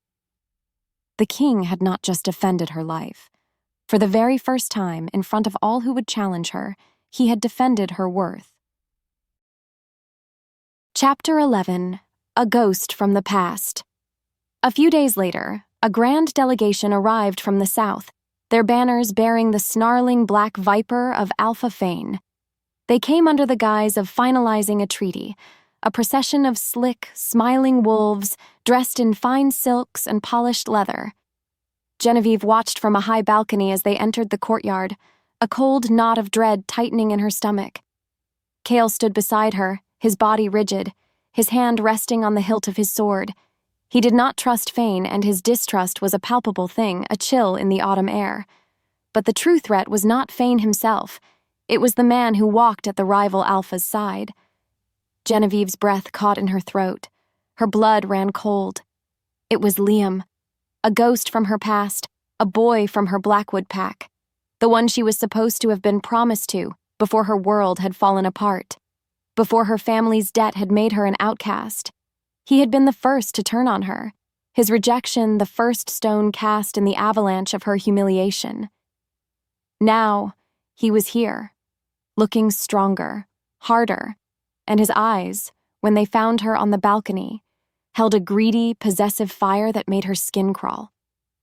The king had not just defended her life. For the very first time, in front of all who would challenge her, he had defended her worth. Chapter 11. A Ghost from the Past. A few days later, a grand delegation arrived from the south, their banners bearing the snarling black viper of Alpha King. They came under the guise of finalizing a treaty, a procession of slick, smiling wolves dressed in fine silks and polished leather. Genevieve watched from a high balcony as they entered the courtyard, a cold knot of dread tightening in her stomach. Kael stood beside her, his body rigid, his hand resting on the hilt of his sword. He did not trust Fane, and his distrust was a palpable thing, a chill in the autumn air. But the true threat was not Fane himself. It was the man who walked at the rival Alpha's side. Genevieve's breath caught in her throat. Her blood ran cold. It was Liam, a ghost from her past, a boy from her Blackwood pack, the one she was supposed to have been promised to before her world had fallen apart, before her family's debt had made her an outcast. He had been the first to turn on her, his rejection the first stone cast in the avalanche of her humiliation. Now, he was here, looking stronger, harder, and his eyes, when they found her on the balcony, held a greedy, possessive fire that made her skin crawl.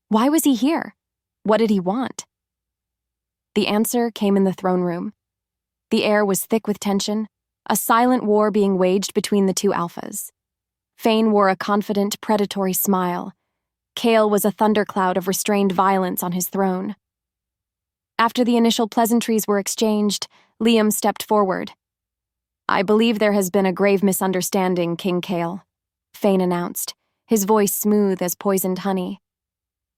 Why was he here? What did he want? The answer came in the throne room. The air was thick with tension, a silent war being waged between the two alphas. Fane wore a confident, predatory smile. Kael was a thundercloud of restrained violence on his throne. After the initial pleasantries were exchanged, Liam stepped forward. "I believe there has been a grave misunderstanding, King Kael," Fane announced, his voice smooth as poisoned honey.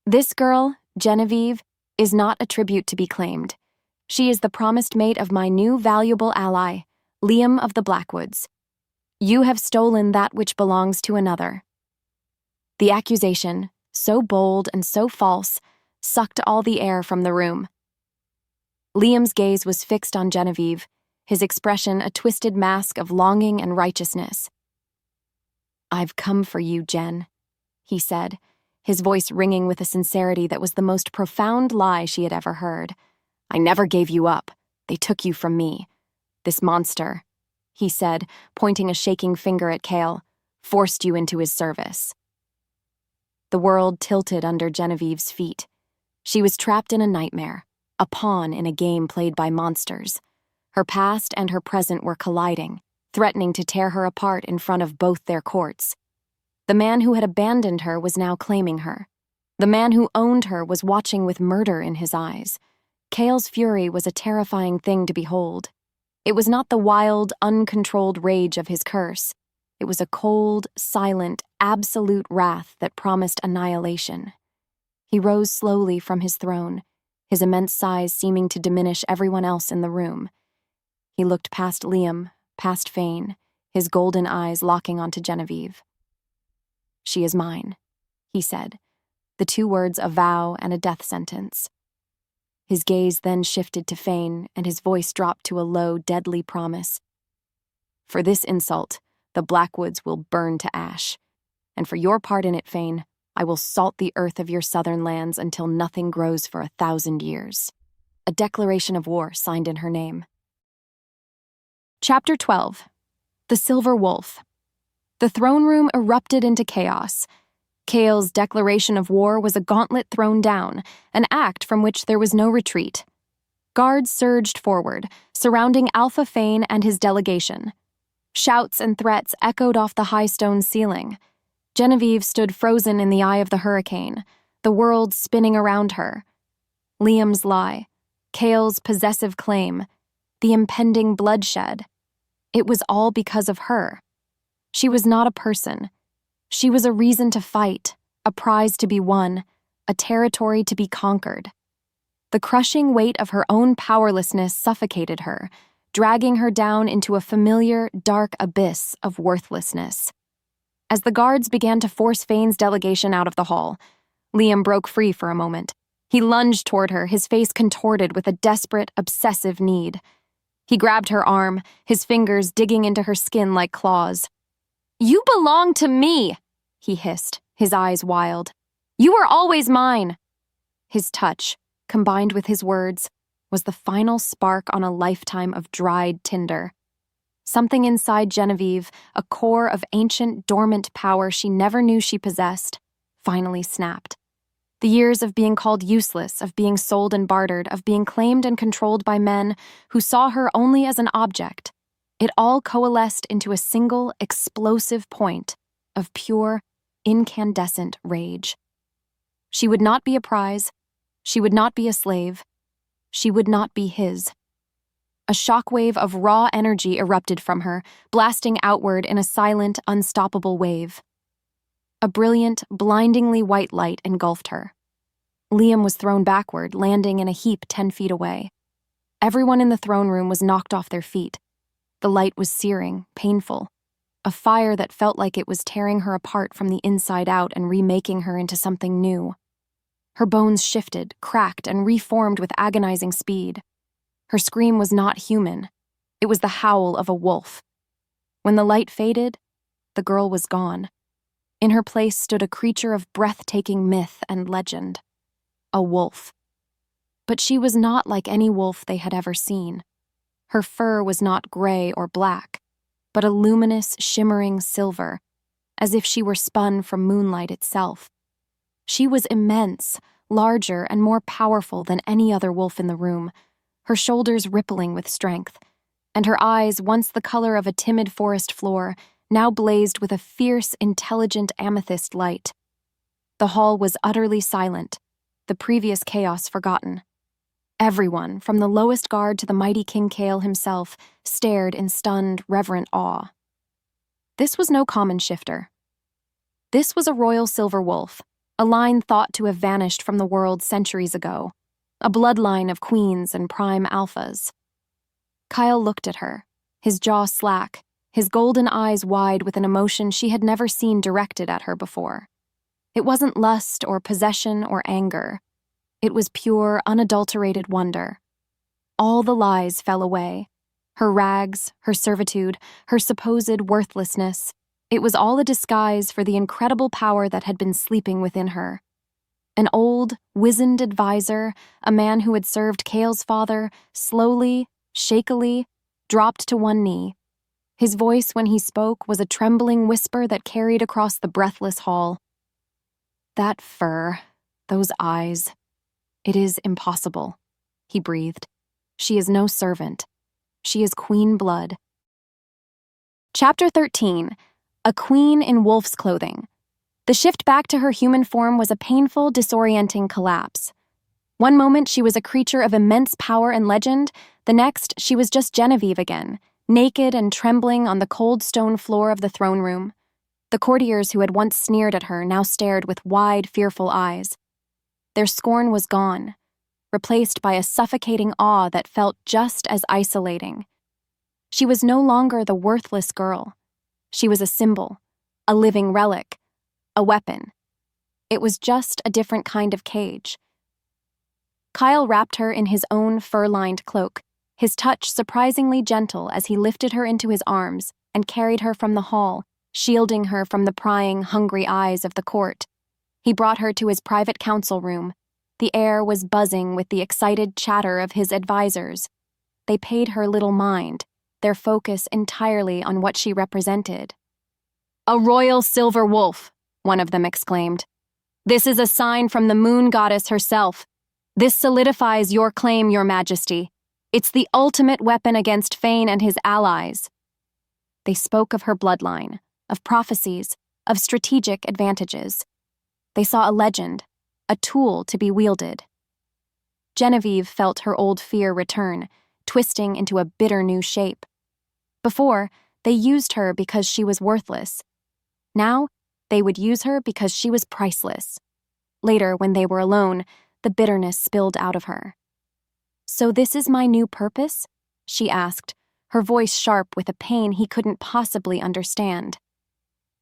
"This girl, Genevieve, is not a tribute to be claimed. She is the promised mate of my new valuable ally, Liam of the Blackwoods. You have stolen that which belongs to another." The accusation, so bold and so false, sucked all the air from the room. Liam's gaze was fixed on Genevieve, his expression a twisted mask of longing and righteousness. "I've come for you, Jen," he said, his voice ringing with a sincerity that was the most profound lie she had ever heard. "I never gave you up. They took you from me. This monster," he said, pointing a shaking finger at Kael, "forced you into his service." The world tilted under Genevieve's feet. She was trapped in a nightmare, a pawn in a game played by monsters. Her past and her present were colliding, threatening to tear her apart in front of both their courts. The man who had abandoned her was now claiming her. The man who owned her was watching with murder in his eyes. Kael's fury was a terrifying thing to behold. It was not the wild, uncontrolled rage of his curse. It was a cold, silent, absolute wrath that promised annihilation. He rose slowly from his throne, his immense size seeming to diminish everyone else in the room. He looked past Liam, past Fane, his golden eyes locking onto Genevieve. "She is mine," he said, the two words a vow and a death sentence. His gaze then shifted to Fane, and his voice dropped to a low, deadly promise. "For this insult, the Blackwoods will burn to ash. And for your part in it, Fane, I will salt the earth of your southern lands until nothing grows for 1,000 years." A declaration of war signed in her name. Chapter 12. The Silver Wolf. The throne room erupted into chaos. Kael's declaration of war was a gauntlet thrown down, an act from which there was no retreat. Guards surged forward, surrounding Alpha Fane and his delegation. Shouts and threats echoed off the high stone ceiling. Genevieve stood frozen in the eye of the hurricane, the world spinning around her. Liam's lie, Kael's possessive claim, the impending bloodshed. It was all because of her. She was not a person. She was a reason to fight, a prize to be won, a territory to be conquered. The crushing weight of her own powerlessness suffocated her, dragging her down into a familiar, dark abyss of worthlessness. As the guards began to force Fane's delegation out of the hall, Liam broke free for a moment. He lunged toward her, his face contorted with a desperate, obsessive need. He grabbed her arm, his fingers digging into her skin like claws. "You belong to me," he hissed, his eyes wild. "You were always mine." His touch, combined with his words, was the final spark on a lifetime of dried tinder. Something inside Genevieve, a core of ancient, dormant power she never knew she possessed, finally snapped. The years of being called useless, of being sold and bartered, of being claimed and controlled by men who saw her only as an object, it all coalesced into a single, explosive point of pure, incandescent rage. She would not be a prize. She would not be a slave. She would not be his. A shockwave of raw energy erupted from her, blasting outward in a silent, unstoppable wave. A brilliant, blindingly white light engulfed her. Liam was thrown backward, landing in a heap 10 feet away. Everyone in the throne room was knocked off their feet. The light was searing, painful, a fire that felt like it was tearing her apart from the inside out and remaking her into something new. Her bones shifted, cracked, and reformed with agonizing speed. Her scream was not human. It was the howl of a wolf. When the light faded, the girl was gone. In her place stood a creature of breathtaking myth and legend. A wolf. But she was not like any wolf they had ever seen. Her fur was not gray or black, but a luminous, shimmering silver, as if she were spun from moonlight itself. She was immense, larger and more powerful than any other wolf in the room, her shoulders rippling with strength, and her eyes, once the color of a timid forest floor, now blazed with a fierce, intelligent amethyst light. The hall was utterly silent, the previous chaos forgotten. Everyone, from the lowest guard to the mighty King Kael himself, stared in stunned, reverent awe. This was no common shifter. This was a royal silver wolf, a line thought to have vanished from the world centuries ago, a bloodline of queens and prime alphas. Kael looked at her, his jaw slack, his golden eyes wide with an emotion she had never seen directed at her before. It wasn't lust or possession or anger. It was pure, unadulterated wonder. All the lies fell away. Her rags, her servitude, her supposed worthlessness. It was all a disguise for the incredible power that had been sleeping within her. An old, wizened advisor, a man who had served Kael's father, slowly, shakily, dropped to one knee. His voice when he spoke was a trembling whisper that carried across the breathless hall. "That fur, those eyes. It is impossible," he breathed. "She is no servant. She is queen blood." Chapter 13. A Queen in Wolf's Clothing. The shift back to her human form was a painful, disorienting collapse. One moment she was a creature of immense power and legend, the next she was just Genevieve again, naked and trembling on the cold stone floor of the throne room. The courtiers who had once sneered at her now stared with wide, fearful eyes. Their scorn was gone, replaced by a suffocating awe that felt just as isolating. She was no longer the worthless girl. She was a symbol, a living relic, a weapon. It was just a different kind of cage. Kael wrapped her in his own fur-lined cloak, his touch surprisingly gentle as he lifted her into his arms and carried her from the hall, shielding her from the prying, hungry eyes of the court. He brought her to his private council room. The air was buzzing with the excited chatter of his advisors. They paid her little mind, their focus entirely on what she represented. "A royal silver wolf," one of them exclaimed. "This is a sign from the moon goddess herself. This solidifies your claim, your majesty. It's the ultimate weapon against Fane and his allies." They spoke of her bloodline, of prophecies, of strategic advantages. They saw a legend, a tool to be wielded. Genevieve felt her old fear return, twisting into a bitter new shape. Before, they used her because she was worthless. Now, they would use her because she was priceless. Later, when they were alone, the bitterness spilled out of her. "So this is my new purpose?" she asked, her voice sharp with a pain he couldn't possibly understand.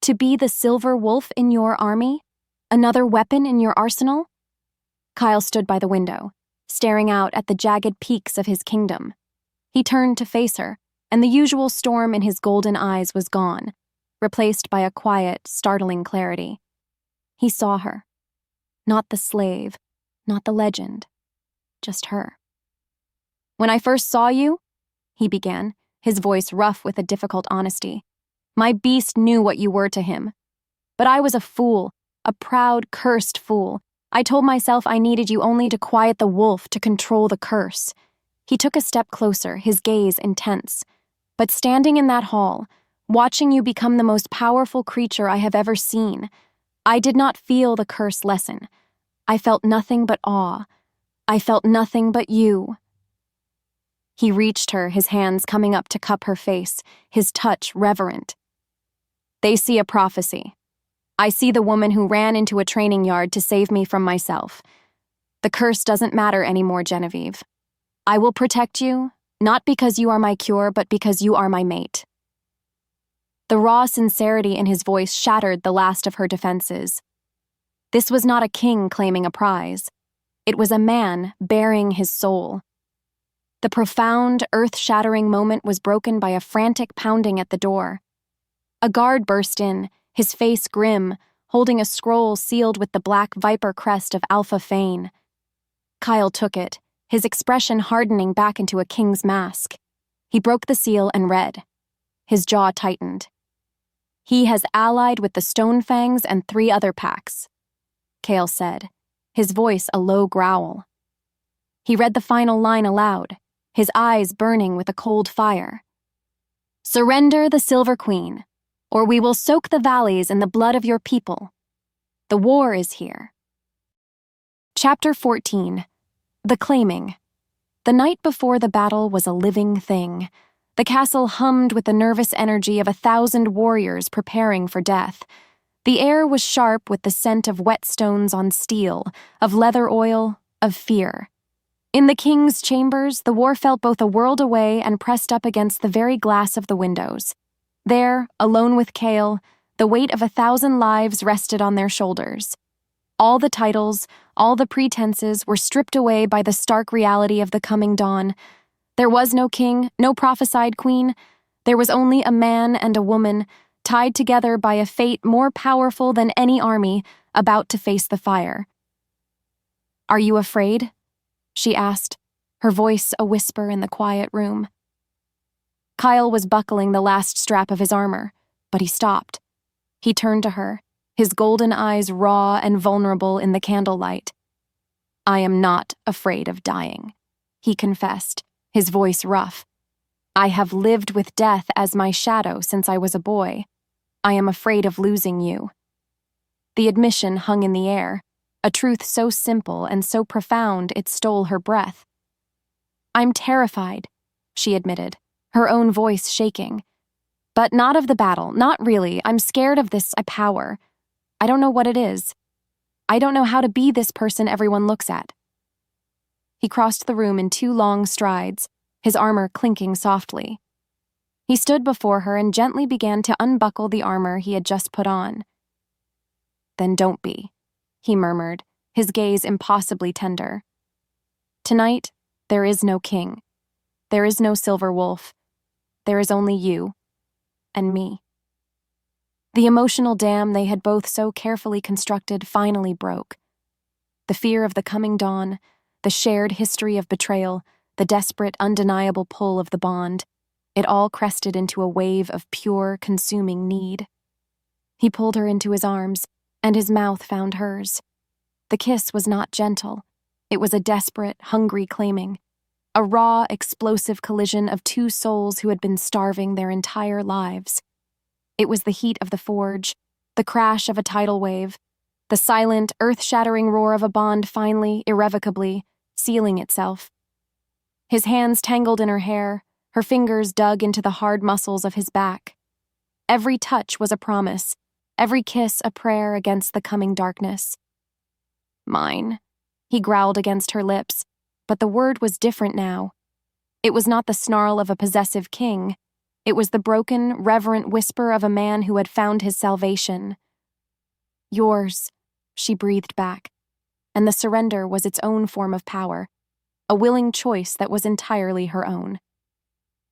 "To be the silver wolf in your army? Another weapon in your arsenal?" Kael stood by the window, staring out at the jagged peaks of his kingdom. He turned to face her, and the usual storm in his golden eyes was gone, replaced by a quiet, startling clarity. He saw her. Not the slave, not the legend, just her. "When I first saw you," he began, his voice rough with a difficult honesty, "my beast knew what you were to him. But I was a fool, a proud, cursed fool. I told myself I needed you only to quiet the wolf, to control the curse." He took a step closer, his gaze intense. "But standing in that hall, watching you become the most powerful creature I have ever seen, I did not feel the curse lessen. I felt nothing but awe. I felt nothing but you." He reached her, his hands coming up to cup her face, his touch reverent. "They see a prophecy. I see the woman who ran into a training yard to save me from myself. The curse doesn't matter anymore, Genevieve. I will protect you, not because you are my cure, but because you are my mate." The raw sincerity in his voice shattered the last of her defenses. This was not a king claiming a prize. It was a man bearing his soul. The profound, earth-shattering moment was broken by a frantic pounding at the door. A guard burst in, his face grim, holding a scroll sealed with the black viper crest of Alpha Fane. Kael took it, his expression hardening back into a king's mask. He broke the seal and read. His jaw tightened. "He has allied with the Stonefangs and 3 other packs," Kael said, his voice a low growl. He read the final line aloud, his eyes burning with a cold fire. "Surrender the Silver Queen, or we will soak the valleys in the blood of your people. The war is here." Chapter 14. The Claiming. The night before the battle was a living thing. The castle hummed with the nervous energy of 1,000 warriors preparing for death. The air was sharp with the scent of whetstones on steel, of leather oil, of fear. In the king's chambers, the war felt both a world away and pressed up against the very glass of the windows. There, alone with Kael, the weight of 1,000 lives rested on their shoulders. All the titles, all the pretenses were stripped away by the stark reality of the coming dawn. There was no king, no prophesied queen. There was only a man and a woman, tied together by a fate more powerful than any army, about to face the fire. "Are you afraid?" she asked, her voice a whisper in the quiet room. Kael was buckling the last strap of his armor, but he stopped. He turned to her, his golden eyes raw and vulnerable in the candlelight. "I am not afraid of dying," he confessed, his voice rough. "I have lived with death as my shadow since I was a boy. I am afraid of losing you." The admission hung in the air, a truth so simple and so profound it stole her breath. "I'm terrified," she admitted, her own voice shaking. "But not of the battle, not really. I'm scared of this power. I don't know what it is. I don't know how to be this person everyone looks at." He crossed the room in 2 long strides, his armor clinking softly. He stood before her and gently began to unbuckle the armor he had just put on. "Then don't be," he murmured, his gaze impossibly tender. "Tonight, there is no king. There is no silver wolf. There is only you and me." The emotional dam they had both so carefully constructed finally broke. The fear of the coming dawn, the shared history of betrayal, the desperate, undeniable pull of the bond, it all crested into a wave of pure, consuming need. He pulled her into his arms, and his mouth found hers. The kiss was not gentle. It was a desperate, hungry claiming, a raw, explosive collision of two souls who had been starving their entire lives. It was the heat of the forge, the crash of a tidal wave, the silent, earth-shattering roar of a bond finally, irrevocably, sealing itself. His hands tangled in her hair, her fingers dug into the hard muscles of his back. Every touch was a promise, every kiss a prayer against the coming darkness. "Mine," he growled against her lips, but the word was different now. It was not the snarl of a possessive king. It was the broken, reverent whisper of a man who had found his salvation. "Yours," she breathed back, and the surrender was its own form of power, a willing choice that was entirely her own.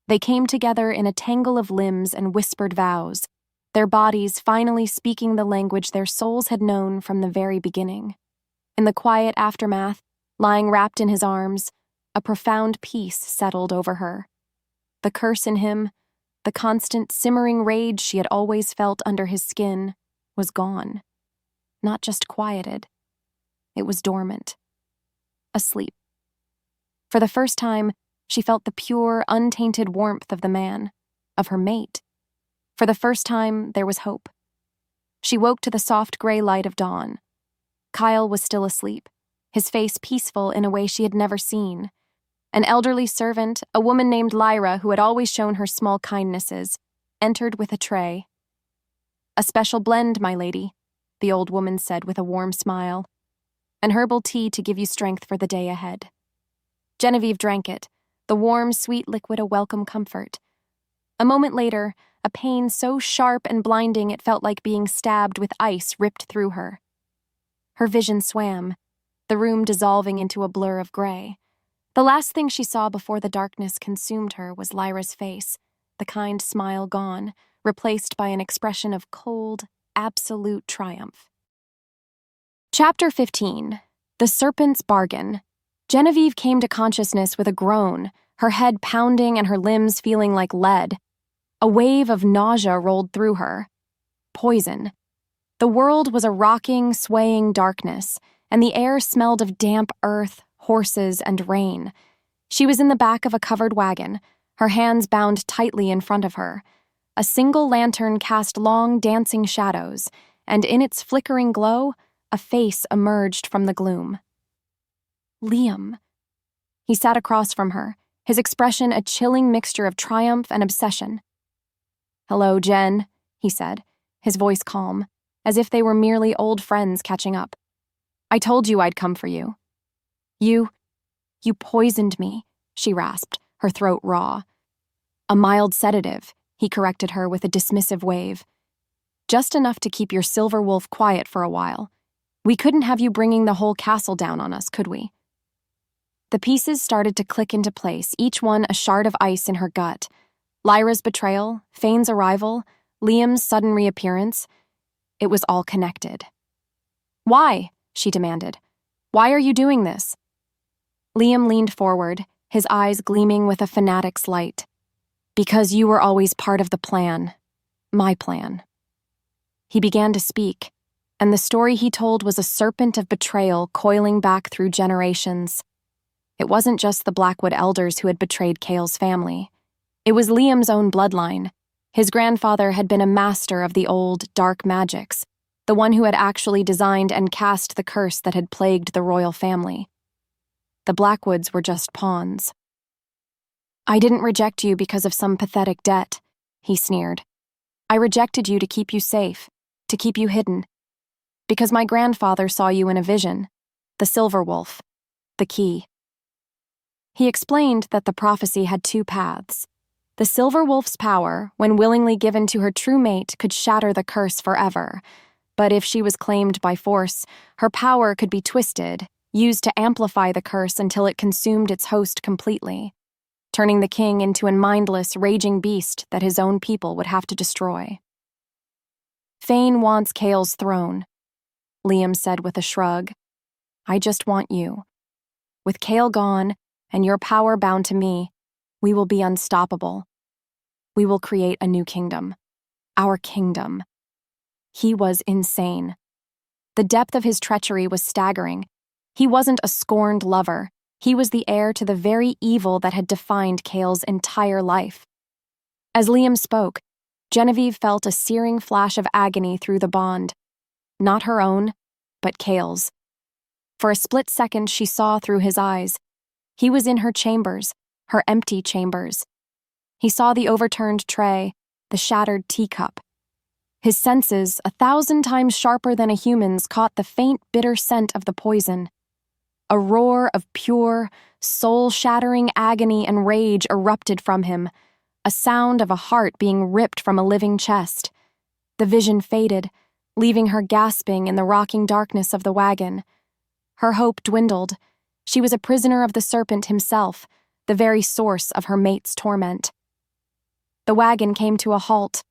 They came together in a tangle of limbs and whispered vows, their bodies finally speaking the language their souls had known from the very beginning. In the quiet aftermath, lying wrapped in his arms, a profound peace settled over her. The curse in him, the constant simmering rage she had always felt under his skin, was gone. Not just quieted. It was dormant. Asleep. For the first time, she felt the pure, untainted warmth of the man, of her mate. For the first time, there was hope. She woke to the soft gray light of dawn. Kael was still asleep, his face peaceful in a way she had never seen. An elderly servant, a woman named Lyra who had always shown her small kindnesses, entered with a tray. "A special blend, my lady," the old woman said with a warm smile. "An herbal tea to give you strength for the day ahead." Genevieve drank it, the warm, sweet liquid a welcome comfort. A moment later, a pain so sharp and blinding it felt like being stabbed with ice ripped through her. Her vision swam, the room dissolving into a blur of gray. The last thing she saw before the darkness consumed her was Lyra's face, the kind smile gone, replaced by an expression of cold, absolute triumph. Chapter 15. The Serpent's Bargain. Genevieve came to consciousness with a groan, her head pounding and her limbs feeling like lead. A wave of nausea rolled through her. Poison. The world was a rocking, swaying darkness, and the air smelled of damp earth, horses, and rain. She was in the back of a covered wagon, her hands bound tightly in front of her. A single lantern cast long, dancing shadows, and in its flickering glow, a face emerged from the gloom. Liam. He sat across from her, his expression a chilling mixture of triumph and obsession. "Hello, Jen," he said, his voice calm, as if they were merely old friends catching up. "I told you I'd come for you." You poisoned me," she rasped, her throat raw. "A mild sedative," he corrected her with a dismissive wave. "Just enough to keep your silver wolf quiet for a while. We couldn't have you bringing the whole castle down on us, could we?" The pieces started to click into place, each one a shard of ice in her gut. Lyra's betrayal, Fane's arrival, Liam's sudden reappearance. It was all connected. "Why?" she demanded. "Why are you doing this?" Liam leaned forward, his eyes gleaming with a fanatic's light. "Because you were always part of the plan. My plan." He began to speak, and the story he told was a serpent of betrayal coiling back through generations. It wasn't just the Blackwood elders who had betrayed Kael's family. It was Liam's own bloodline. His grandfather had been a master of the old, dark magics, the one who had actually designed and cast the curse that had plagued the royal family. The Blackwoods were just pawns. "I didn't reject you because of some pathetic debt," he sneered. "I rejected you to keep you safe, to keep you hidden. Because my grandfather saw you in a vision, the silver wolf, the key." He explained that the prophecy had two paths. The silver wolf's power, when willingly given to her true mate, could shatter the curse forever. But if she was claimed by force, her power could be twisted, used to amplify the curse until it consumed its host completely, turning the king into a mindless, raging beast that his own people would have to destroy. "Fane wants Kael's throne," Liam said with a shrug. "I just want you. With Kael gone, and your power bound to me, we will be unstoppable. We will create a new kingdom. Our kingdom." He was insane. The depth of his treachery was staggering. He wasn't a scorned lover. He was the heir to the very evil that had defined Kael's entire life. As Liam spoke, Genevieve felt a searing flash of agony through the bond. Not her own, but Kael's. For a split second, she saw through his eyes. He was in her chambers, her empty chambers. He saw the overturned tray, the shattered teacup. His senses, 1,000 times sharper than a human's, caught the faint, bitter scent of the poison. A roar of pure, soul-shattering agony and rage erupted from him, a sound of a heart being ripped from a living chest. The vision faded, leaving her gasping in the rocking darkness of the wagon. Her hope dwindled. She was a prisoner of the serpent himself, the very source of her mate's torment. The wagon came to a halt.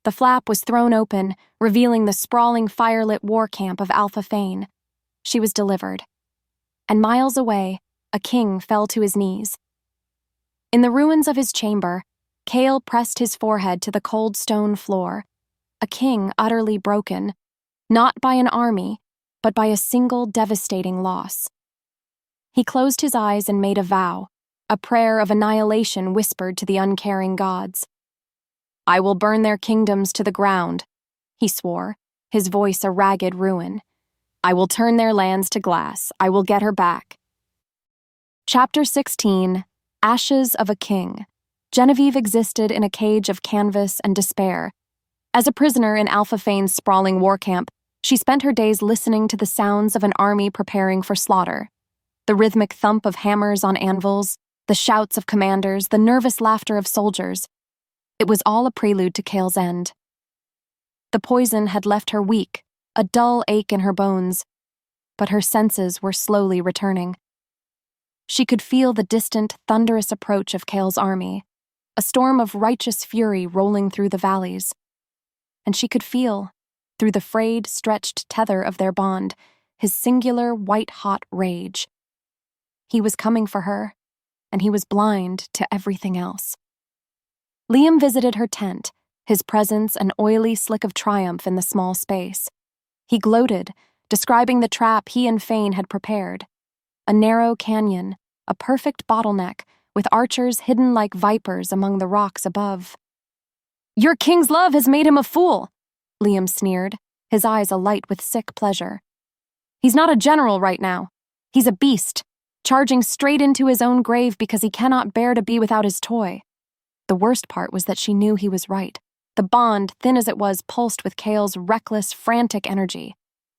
The flap was thrown open, revealing the sprawling firelit war camp of Alpha Fane. She was delivered. And miles away, a king fell to his knees. In the ruins of his chamber, Kael pressed his forehead to the cold stone floor, a king utterly broken, not by an army, but by a single devastating loss. He closed his eyes and made a vow, a prayer of annihilation whispered to the uncaring gods. "I will burn their kingdoms to the ground," he swore, his voice a ragged ruin. "I will turn their lands to glass. I will get her back." Chapter 16, Ashes of a King. Genevieve existed in a cage of canvas and despair. As a prisoner in Alpha Fane's sprawling war camp, she spent her days listening to the sounds of an army preparing for slaughter. The rhythmic thump of hammers on anvils, the shouts of commanders, the nervous laughter of soldiers. It was all a prelude to Kael's end. The poison had left her weak, a dull ache in her bones, but her senses were slowly returning. She could feel the distant, thunderous approach of Kael's army, a storm of righteous fury rolling through the valleys. And she could feel, through the frayed, stretched tether of their bond, his singular, white-hot rage. He was coming for her, and he was blind to everything else. Liam visited her tent, his presence an oily slick of triumph in the small space. He gloated, describing the trap he and Fane had prepared. A narrow canyon, a perfect bottleneck, with archers hidden like vipers among the rocks above. "Your king's love has made him a fool," Liam sneered, his eyes alight with sick pleasure. "He's not a general right now. He's a beast, charging straight into his own grave because he cannot bear to be without his toy." The worst part was that she knew he was right. The bond, thin as it was, pulsed with Kael's reckless, frantic energy.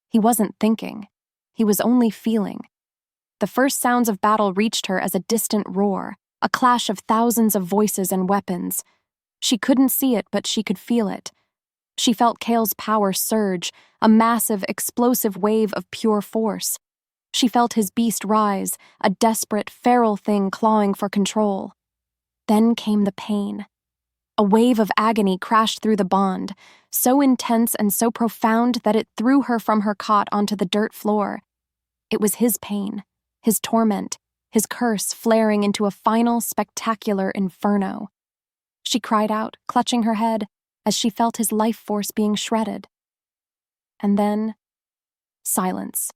He wasn't thinking. He was only feeling. The first sounds of battle reached her as a distant roar, a clash of thousands of voices and weapons. She couldn't see it, but she could feel it. She felt Kael's power surge, a massive, explosive wave of pure force. She felt his beast rise, a desperate, feral thing clawing for control. Then came the pain. A wave of agony crashed through the bond, so intense and so profound that it threw her from her cot onto the dirt floor. It was his pain, his torment, his curse flaring into a final, spectacular inferno. She cried out, clutching her head, as she felt his life force being shredded. And then, silence.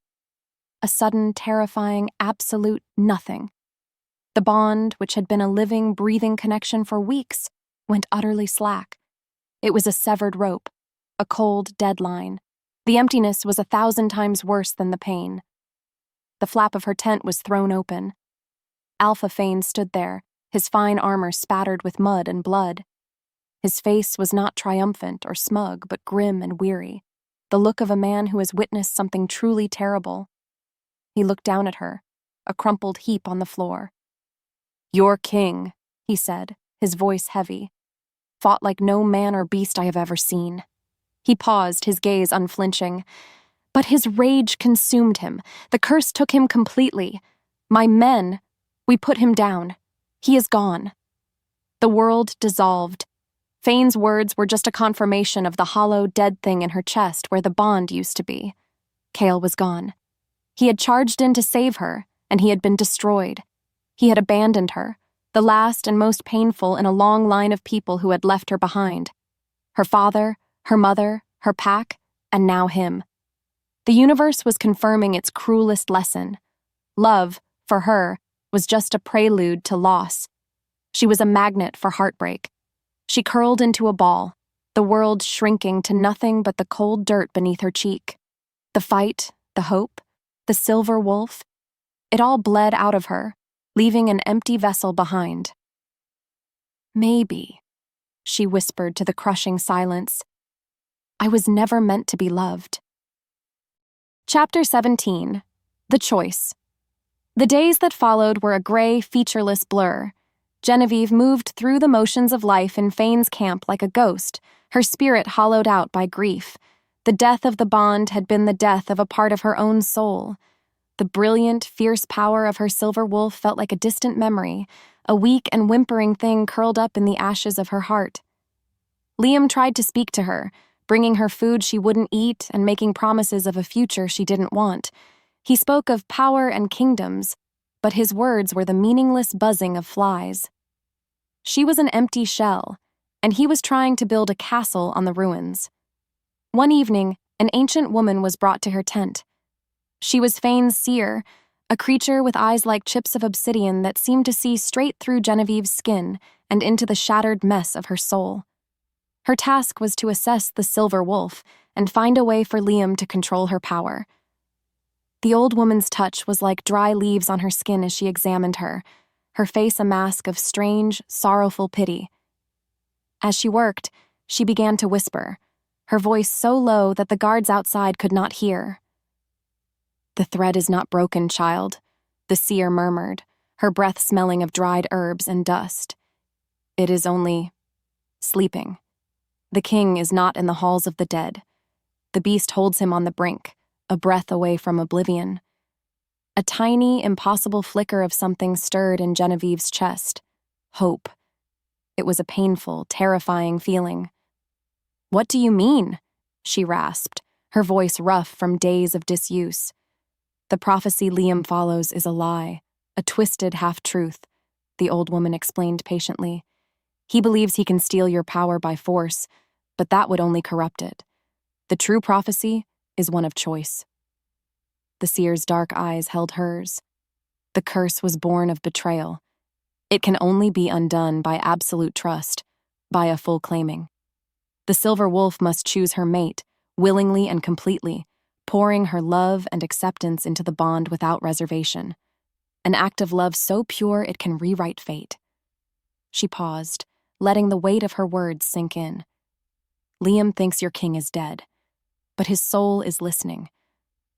A sudden, terrifying, absolute nothing. The bond, which had been a living, breathing connection for weeks, went utterly slack. It was a severed rope, a cold deadline. The emptiness was 1,000 times worse than the pain. The flap of her tent was thrown open. Alpha Fane stood there, his fine armor spattered with mud and blood. His face was not triumphant or smug, but grim and weary, the look of a man who has witnessed something truly terrible. He looked down at her, a crumpled heap on the floor. "Your king," he said, his voice heavy. Fought like no man or beast I have ever seen. He paused, his gaze unflinching. But his rage consumed him. The curse took him completely. My men, we put him down. He is gone. The world dissolved. Fane's words were just a confirmation of the hollow, dead thing in her chest where the bond used to be. Kael was gone. He had charged in to save her, and he had been destroyed. He had abandoned her, the last and most painful in a long line of people who had left her behind. Her father, her mother, her pack, and now him. The universe was confirming its cruelest lesson. Love, for her, was just a prelude to loss. She was a magnet for heartbreak. She curled into a ball, the world shrinking to nothing but the cold dirt beneath her cheek. The fight, the hope, the silver wolf, it all bled out of her, leaving an empty vessel behind. Maybe, she whispered to the crushing silence, I was never meant to be loved. Chapter 17. The Choice. The days that followed were a gray, featureless blur. Genevieve moved through the motions of life in Fane's camp like a ghost, her spirit hollowed out by grief. The death of the bond had been the death of a part of her own soul. The brilliant, fierce power of her silver wolf felt like a distant memory, a weak and whimpering thing curled up in the ashes of her heart. Liam tried to speak to her, bringing her food she wouldn't eat and making promises of a future she didn't want. He spoke of power and kingdoms, but his words were the meaningless buzzing of flies. She was an empty shell, and he was trying to build a castle on the ruins. One evening, an ancient woman was brought to her tent. She was Fane's seer, a creature with eyes like chips of obsidian that seemed to see straight through Genevieve's skin and into the shattered mess of her soul. Her task was to assess the silver wolf and find a way for Liam to control her power. The old woman's touch was like dry leaves on her skin as she examined her face a mask of strange, sorrowful pity. As she worked, she began to whisper, her voice so low that the guards outside could not hear. The thread is not broken, child, the seer murmured, her breath smelling of dried herbs and dust. It is only sleeping. The king is not in the halls of the dead. The beast holds him on the brink, a breath away from oblivion. A tiny, impossible flicker of something stirred in Genevieve's chest. Hope. It was a painful, terrifying feeling. What do you mean? She rasped, her voice rough from days of disuse. The prophecy Liam follows is a lie, a twisted half-truth, the old woman explained patiently. He believes he can steal your power by force, but that would only corrupt it. The true prophecy is one of choice. The seer's dark eyes held hers. The curse was born of betrayal. It can only be undone by absolute trust, by a full claiming. The silver wolf must choose her mate, willingly and completely, pouring her love and acceptance into the bond without reservation. An act of love so pure it can rewrite fate. She paused, letting the weight of her words sink in. Liam thinks your king is dead, but his soul is listening.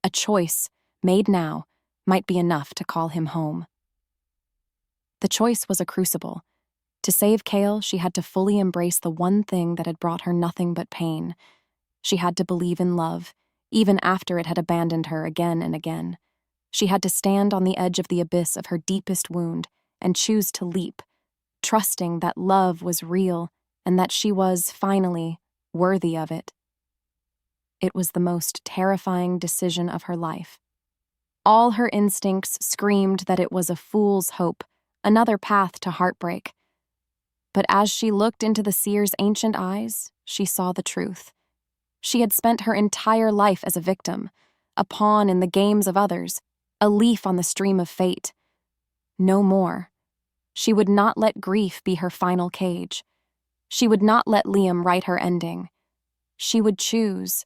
A choice, made now, might be enough to call him home. The choice was a crucible. To save Kael, she had to fully embrace the one thing that had brought her nothing but pain. She had to believe in love, even after it had abandoned her again and again. She had to stand on the edge of the abyss of her deepest wound and choose to leap, trusting that love was real and that she was, finally, worthy of it. It was the most terrifying decision of her life. All her instincts screamed that it was a fool's hope, another path to heartbreak. But as she looked into the seer's ancient eyes, she saw the truth. She had spent her entire life as a victim, a pawn in the games of others, a leaf on the stream of fate. No more. She would not let grief be her final cage. She would not let Liam write her ending. She would choose.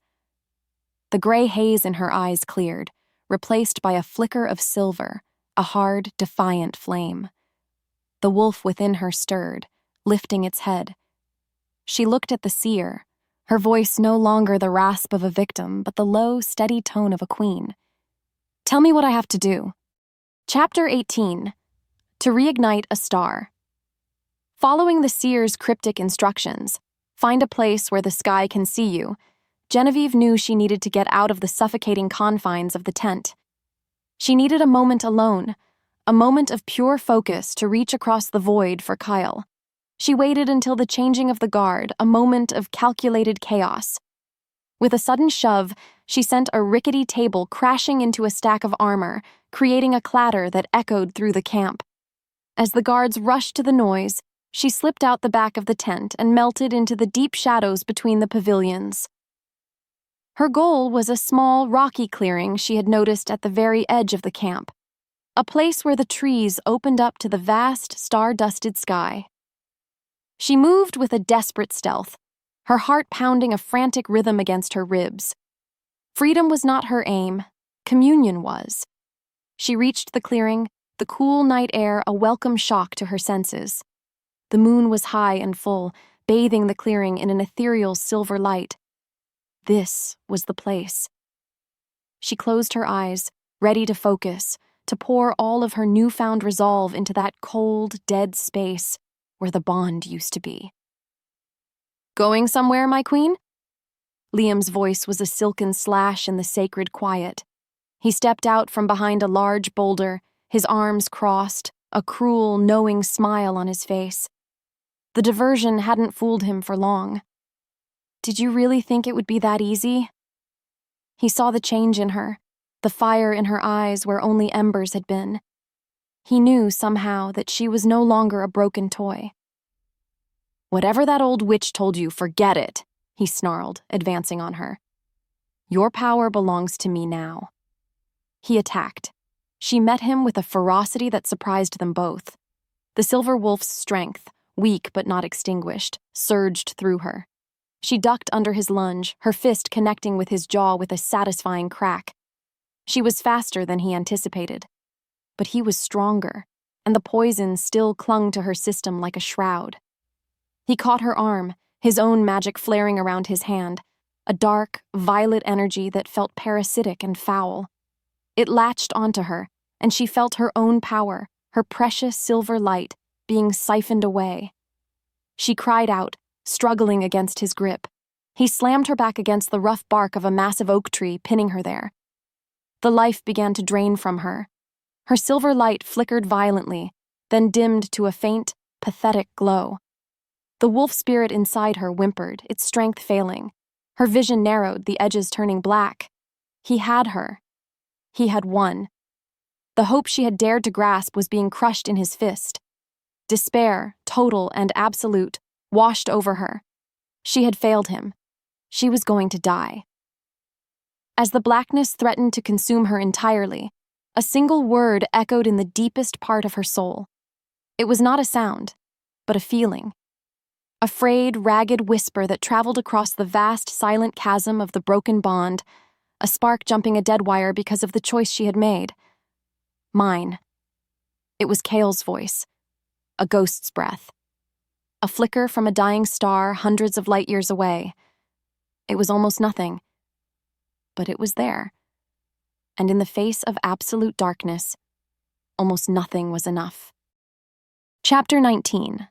The gray haze in her eyes cleared, replaced by a flicker of silver, a hard, defiant flame. The wolf within her stirred, lifting its head. She looked at the seer, her voice no longer the rasp of a victim, but the low, steady tone of a queen. Tell me what I have to do. Chapter 18. To reignite a star. Following the seer's cryptic instructions, find a place where the sky can see you, Genevieve knew she needed to get out of the suffocating confines of the tent. She needed a moment alone, a moment of pure focus to reach across the void for Kael. She waited until the changing of the guard, a moment of calculated chaos. With a sudden shove, she sent a rickety table crashing into a stack of armor, creating a clatter that echoed through the camp. As the guards rushed to the noise, she slipped out the back of the tent and melted into the deep shadows between the pavilions. Her goal was a small, rocky clearing she had noticed at the very edge of the camp, a place where the trees opened up to the vast, star-dusted sky. She moved with a desperate stealth, her heart pounding a frantic rhythm against her ribs. Freedom was not her aim, communion was. She reached the clearing, the cool night air a welcome shock to her senses. The moon was high and full, bathing the clearing in an ethereal silver light. This was the place. She closed her eyes, ready to focus, to pour all of her newfound resolve into that cold, dead space where the bond used to be. "Going somewhere, my queen?" Liam's voice was a silken slash in the sacred quiet. He stepped out from behind a large boulder, his arms crossed, a cruel, knowing smile on his face. The diversion hadn't fooled him for long. "Did you really think it would be that easy?" He saw the change in her, the fire in her eyes where only embers had been. He knew somehow that she was no longer a broken toy. "Whatever that old witch told you, forget it," he snarled, advancing on her. "Your power belongs to me now." He attacked. She met him with a ferocity that surprised them both. The silver wolf's strength, weak but not extinguished, surged through her. She ducked under his lunge, her fist connecting with his jaw with a satisfying crack. She was faster than he anticipated. But he was stronger, and the poison still clung to her system like a shroud. He caught her arm, his own magic flaring around his hand, a dark, violet energy that felt parasitic and foul. It latched onto her, and she felt her own power, her precious silver light, being siphoned away. She cried out, struggling against his grip. He slammed her back against the rough bark of a massive oak tree, pinning her there. The life began to drain from her. Her silver light flickered violently, then dimmed to a faint, pathetic glow. The wolf spirit inside her whimpered, its strength failing. Her vision narrowed, the edges turning black. He had her. He had won. The hope she had dared to grasp was being crushed in his fist. Despair, total and absolute, washed over her. She had failed him. She was going to die. As the blackness threatened to consume her entirely, a single word echoed in the deepest part of her soul. It was not a sound, but a feeling. A frayed, ragged whisper that traveled across the vast, silent chasm of the broken bond, a spark jumping a dead wire because of the choice she had made. Mine. It was Kael's voice, a ghost's breath. A flicker from a dying star hundreds of light years away. It was almost nothing. But it was there. And in the face of absolute darkness, almost nothing was enough. Chapter 19.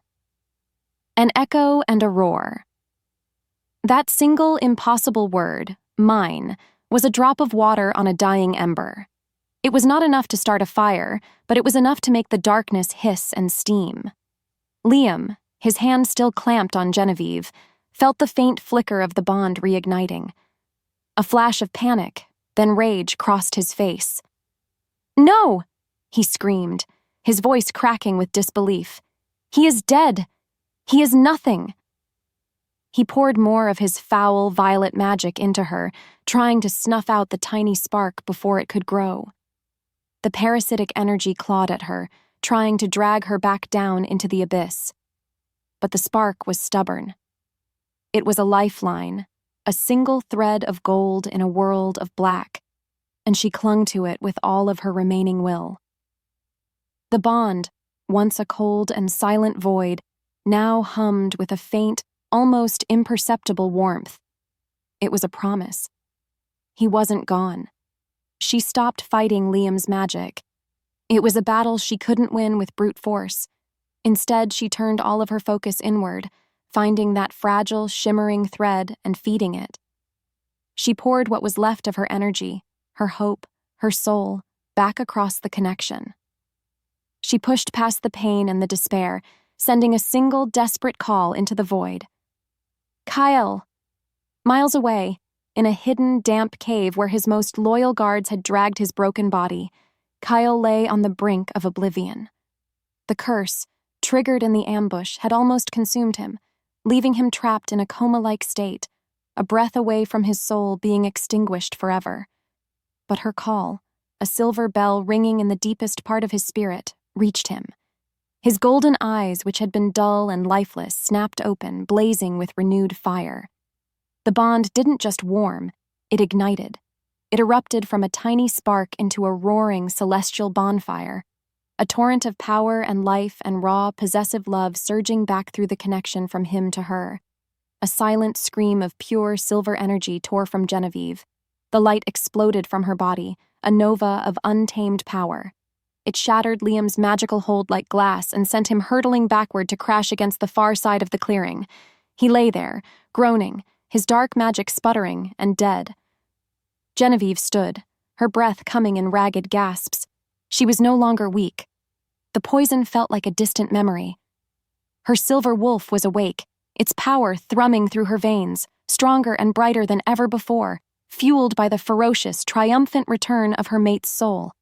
An echo and a roar. That single impossible word, mine, was a drop of water on a dying ember. It was not enough to start a fire, but it was enough to make the darkness hiss and steam. Liam, his hand still clamped on Genevieve, felt the faint flicker of the bond reigniting. A flash of panic, then rage crossed his face. "No!" he screamed, his voice cracking with disbelief. "He is dead! He is nothing!" He poured more of his foul, violet magic into her, trying to snuff out the tiny spark before it could grow. The parasitic energy clawed at her, trying to drag her back down into the abyss. But the spark was stubborn. It was a lifeline, a single thread of gold in a world of black, and she clung to it with all of her remaining will. The bond, once a cold and silent void, now hummed with a faint, almost imperceptible warmth. It was a promise. He wasn't gone. She stopped fighting Liam's magic. It was a battle she couldn't win with brute force. Instead, she turned all of her focus inward, finding that fragile, shimmering thread and feeding it. She poured what was left of her energy, her hope, her soul, back across the connection. She pushed past the pain and the despair, sending a single desperate call into the void. Kael! Miles away, in a hidden, damp cave where his most loyal guards had dragged his broken body, Kael lay on the brink of oblivion. The curse, triggered in the ambush, had almost consumed him, leaving him trapped in a coma-like state, a breath away from his soul being extinguished forever. But her call, a silver bell ringing in the deepest part of his spirit, reached him. His golden eyes, which had been dull and lifeless, snapped open, blazing with renewed fire. The bond didn't just warm, it ignited. It erupted from a tiny spark into a roaring celestial bonfire, a torrent of power and life and raw, possessive love surging back through the connection from him to her. A silent scream of pure silver energy tore from Genevieve. The light exploded from her body, a nova of untamed power. It shattered Liam's magical hold like glass and sent him hurtling backward to crash against the far side of the clearing. He lay there, groaning, his dark magic sputtering and dead. Genevieve stood, her breath coming in ragged gasps. She was no longer weak. The poison felt like a distant memory. Her silver wolf was awake, its power thrumming through her veins, stronger and brighter than ever before, fueled by the ferocious, triumphant return of her mate's soul.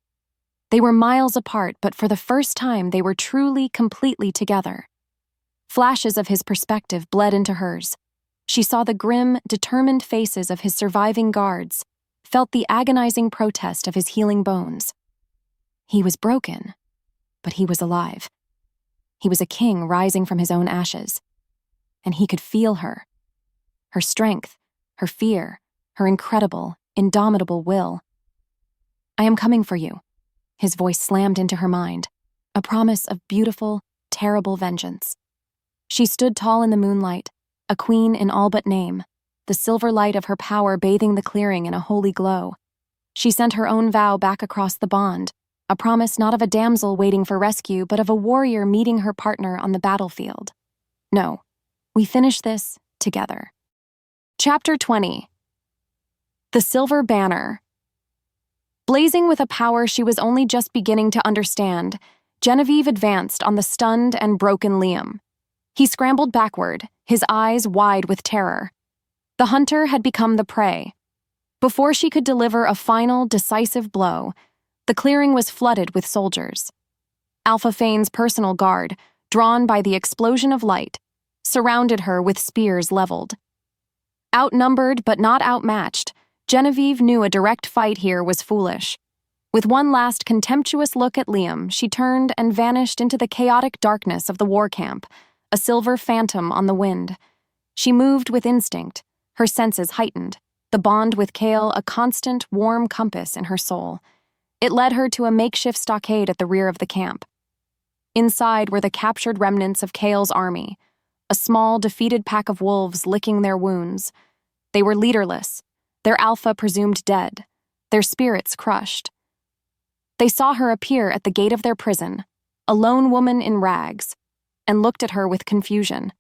They were miles apart, but for the first time they were truly, completely together. Flashes of his perspective bled into hers. She saw the grim, determined faces of his surviving guards, felt the agonizing protest of his healing bones. He was broken, but he was alive. He was a king rising from his own ashes. And he could feel her. Her strength, her fear, her incredible, indomitable will. I am coming for you. His voice slammed into her mind, a promise of beautiful, terrible vengeance. She stood tall in the moonlight, a queen in all but name, the silver light of her power bathing the clearing in a holy glow. She sent her own vow back across the bond, a promise not of a damsel waiting for rescue, but of a warrior meeting her partner on the battlefield. No, we finish this together. Chapter 20. The Silver Banner. Blazing with a power she was only just beginning to understand, Genevieve advanced on the stunned and broken Liam. He scrambled backward, his eyes wide with terror. The hunter had become the prey. Before she could deliver a final, decisive blow, the clearing was flooded with soldiers. Alpha Fane's personal guard, drawn by the explosion of light, surrounded her with spears leveled. Outnumbered but not outmatched, Genevieve knew a direct fight here was foolish. With one last contemptuous look at Liam, she turned and vanished into the chaotic darkness of the war camp, a silver phantom on the wind. She moved with instinct, her senses heightened, the bond with Kael a constant, warm compass in her soul. It led her to a makeshift stockade at the rear of the camp. Inside were the captured remnants of Kael's army, a small, defeated pack of wolves licking their wounds. They were leaderless, their alpha presumed dead, their spirits crushed. They saw her appear at the gate of their prison, a lone woman in rags, and looked at her with confusion.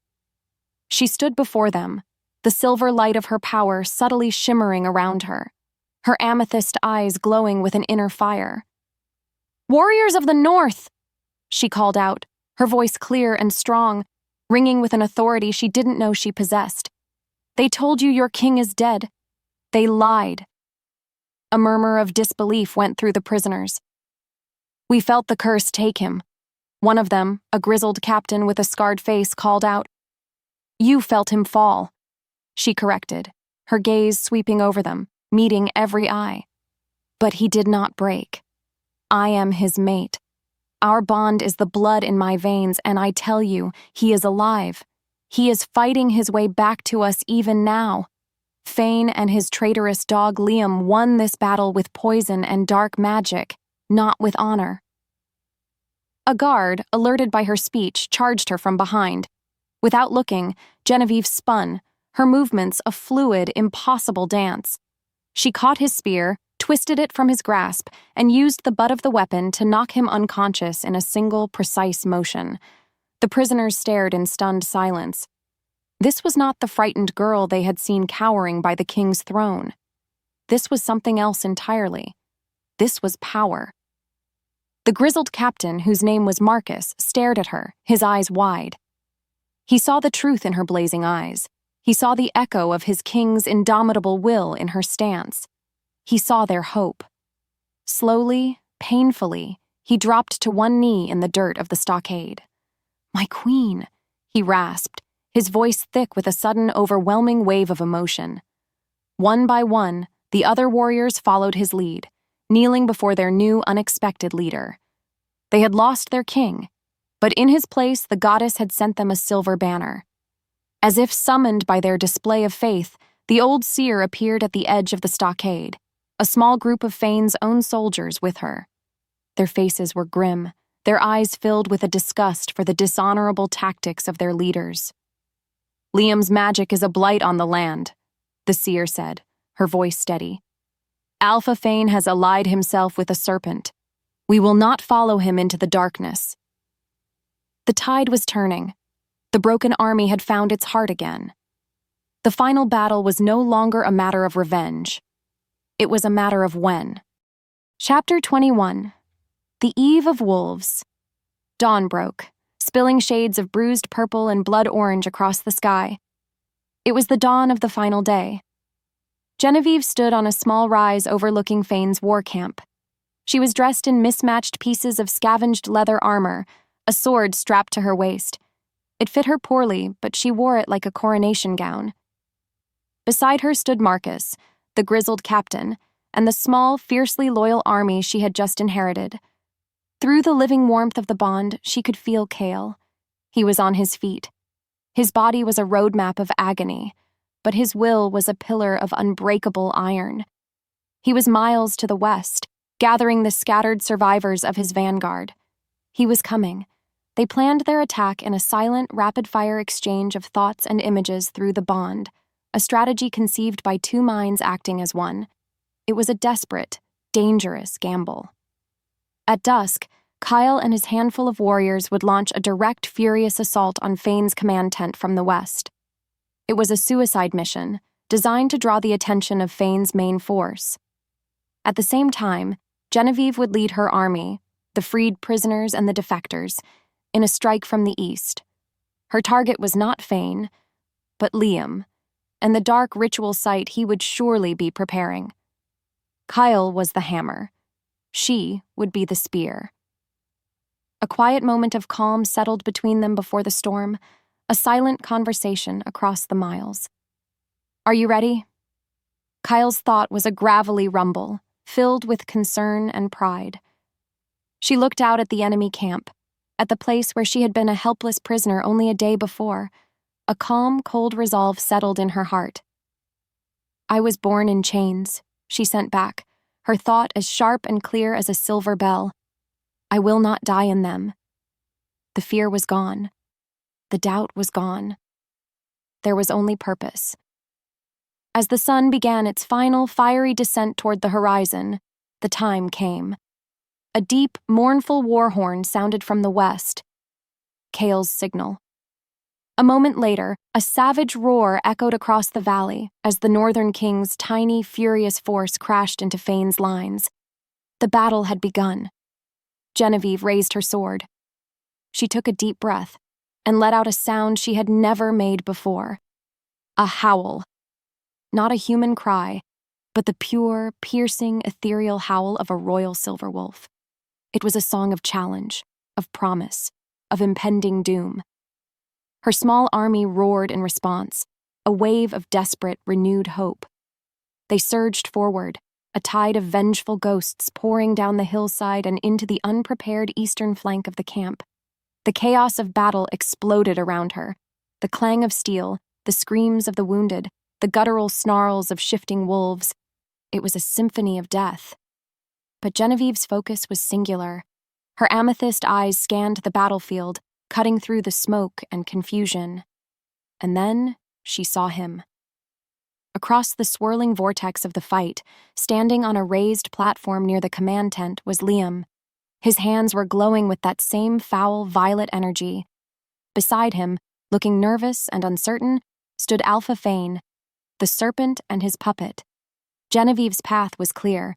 She stood before them, the silver light of her power subtly shimmering around her, her amethyst eyes glowing with an inner fire. "Warriors of the North!" she called out, her voice clear and strong, ringing with an authority she didn't know she possessed. "They told you your king is dead. They lied." A murmur of disbelief went through the prisoners. "We felt the curse take him." One of them, a grizzled captain with a scarred face, called out. "You felt him fall," she corrected, her gaze sweeping over them, meeting every eye. "But he did not break. I am his mate. Our bond is the blood in my veins, and I tell you, he is alive. He is fighting his way back to us even now. Fane and his traitorous dog Liam won this battle with poison and dark magic, not with honor." A guard, alerted by her speech, charged her from behind. Without looking, Genevieve spun, her movements a fluid, impossible dance. She caught his spear, twisted it from his grasp, and used the butt of the weapon to knock him unconscious in a single, precise motion. The prisoners stared in stunned silence. This was not the frightened girl they had seen cowering by the king's throne. This was something else entirely. This was power. The grizzled captain, whose name was Marcus, stared at her, his eyes wide. He saw the truth in her blazing eyes. He saw the echo of his king's indomitable will in her stance. He saw their hope. Slowly, painfully, he dropped to one knee in the dirt of the stockade. "My queen," he rasped, his voice thick with a sudden, overwhelming wave of emotion. One by one, the other warriors followed his lead, kneeling before their new, unexpected leader. They had lost their king, but in his place the goddess had sent them a silver banner. As if summoned by their display of faith, the old seer appeared at the edge of the stockade, a small group of Fane's own soldiers with her. Their faces were grim, their eyes filled with a disgust for the dishonorable tactics of their leaders. "Liam's magic is a blight on the land," the seer said, her voice steady. "Alpha Fane has allied himself with a serpent. We will not follow him into the darkness." The tide was turning. The broken army had found its heart again. The final battle was no longer a matter of revenge. It was a matter of when. Chapter 21. The Eve of Wolves. Dawn broke, spilling shades of bruised purple and blood orange across the sky. It was the dawn of the final day. Genevieve stood on a small rise overlooking Fane's war camp. She was dressed in mismatched pieces of scavenged leather armor, a sword strapped to her waist. It fit her poorly, but she wore it like a coronation gown. Beside her stood Marcus, the grizzled captain, and the small, fiercely loyal army she had just inherited. Through the living warmth of the bond, she could feel Kael. He was on his feet. His body was a roadmap of agony, but his will was a pillar of unbreakable iron. He was miles to the west, gathering the scattered survivors of his vanguard. He was coming. They planned their attack in a silent, rapid-fire exchange of thoughts and images through the bond, a strategy conceived by two minds acting as one. It was a desperate, dangerous gamble. At dusk, Kael and his handful of warriors would launch a direct, furious assault on Fane's command tent from the west. It was a suicide mission, designed to draw the attention of Fane's main force. At the same time, Genevieve would lead her army, the freed prisoners and the defectors, in a strike from the east. Her target was not Fane, but Liam, and the dark ritual site he would surely be preparing. Kael was the hammer. She would be the spear. A quiet moment of calm settled between them before the storm, a silent conversation across the miles. "Are you ready?" Kael's thought was a gravelly rumble, filled with concern and pride. She looked out at the enemy camp, at the place where she had been a helpless prisoner only a day before. A calm, cold resolve settled in her heart. "I was born in chains," she sent back, her thought as sharp and clear as a silver bell. "I will not die in them." The fear was gone. The doubt was gone. There was only purpose. As the sun began its final, fiery descent toward the horizon, the time came. A deep, mournful war horn sounded from the west. Kael's signal. A moment later, a savage roar echoed across the valley as the Northern King's tiny, furious force crashed into Fane's lines. The battle had begun. Genevieve raised her sword. She took a deep breath and let out a sound she had never made before. A howl. Not a human cry, but the pure, piercing, ethereal howl of a royal silver wolf. It was a song of challenge, of promise, of impending doom. Her small army roared in response, a wave of desperate, renewed hope. They surged forward, a tide of vengeful ghosts pouring down the hillside and into the unprepared eastern flank of the camp. The chaos of battle exploded around her, the clang of steel, the screams of the wounded, the guttural snarls of shifting wolves. It was a symphony of death. But Genevieve's focus was singular. Her amethyst eyes scanned the battlefield, cutting through the smoke and confusion. And then she saw him. Across the swirling vortex of the fight, standing on a raised platform near the command tent, was Liam. His hands were glowing with that same foul, violet energy. Beside him, looking nervous and uncertain, stood Alpha Fane, the serpent and his puppet. Genevieve's path was clear.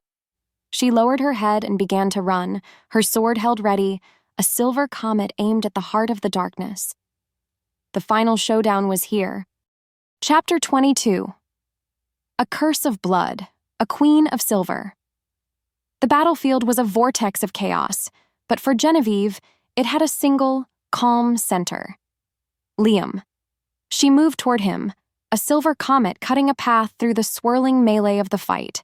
She lowered her head and began to run, her sword held ready, a silver comet aimed at the heart of the darkness. The final showdown was here. Chapter 22. A Curse of Blood, a Queen of Silver. The battlefield was a vortex of chaos, but for Genevieve, it had a single, calm center. Liam. She moved toward him, a silver comet cutting a path through the swirling melee of the fight.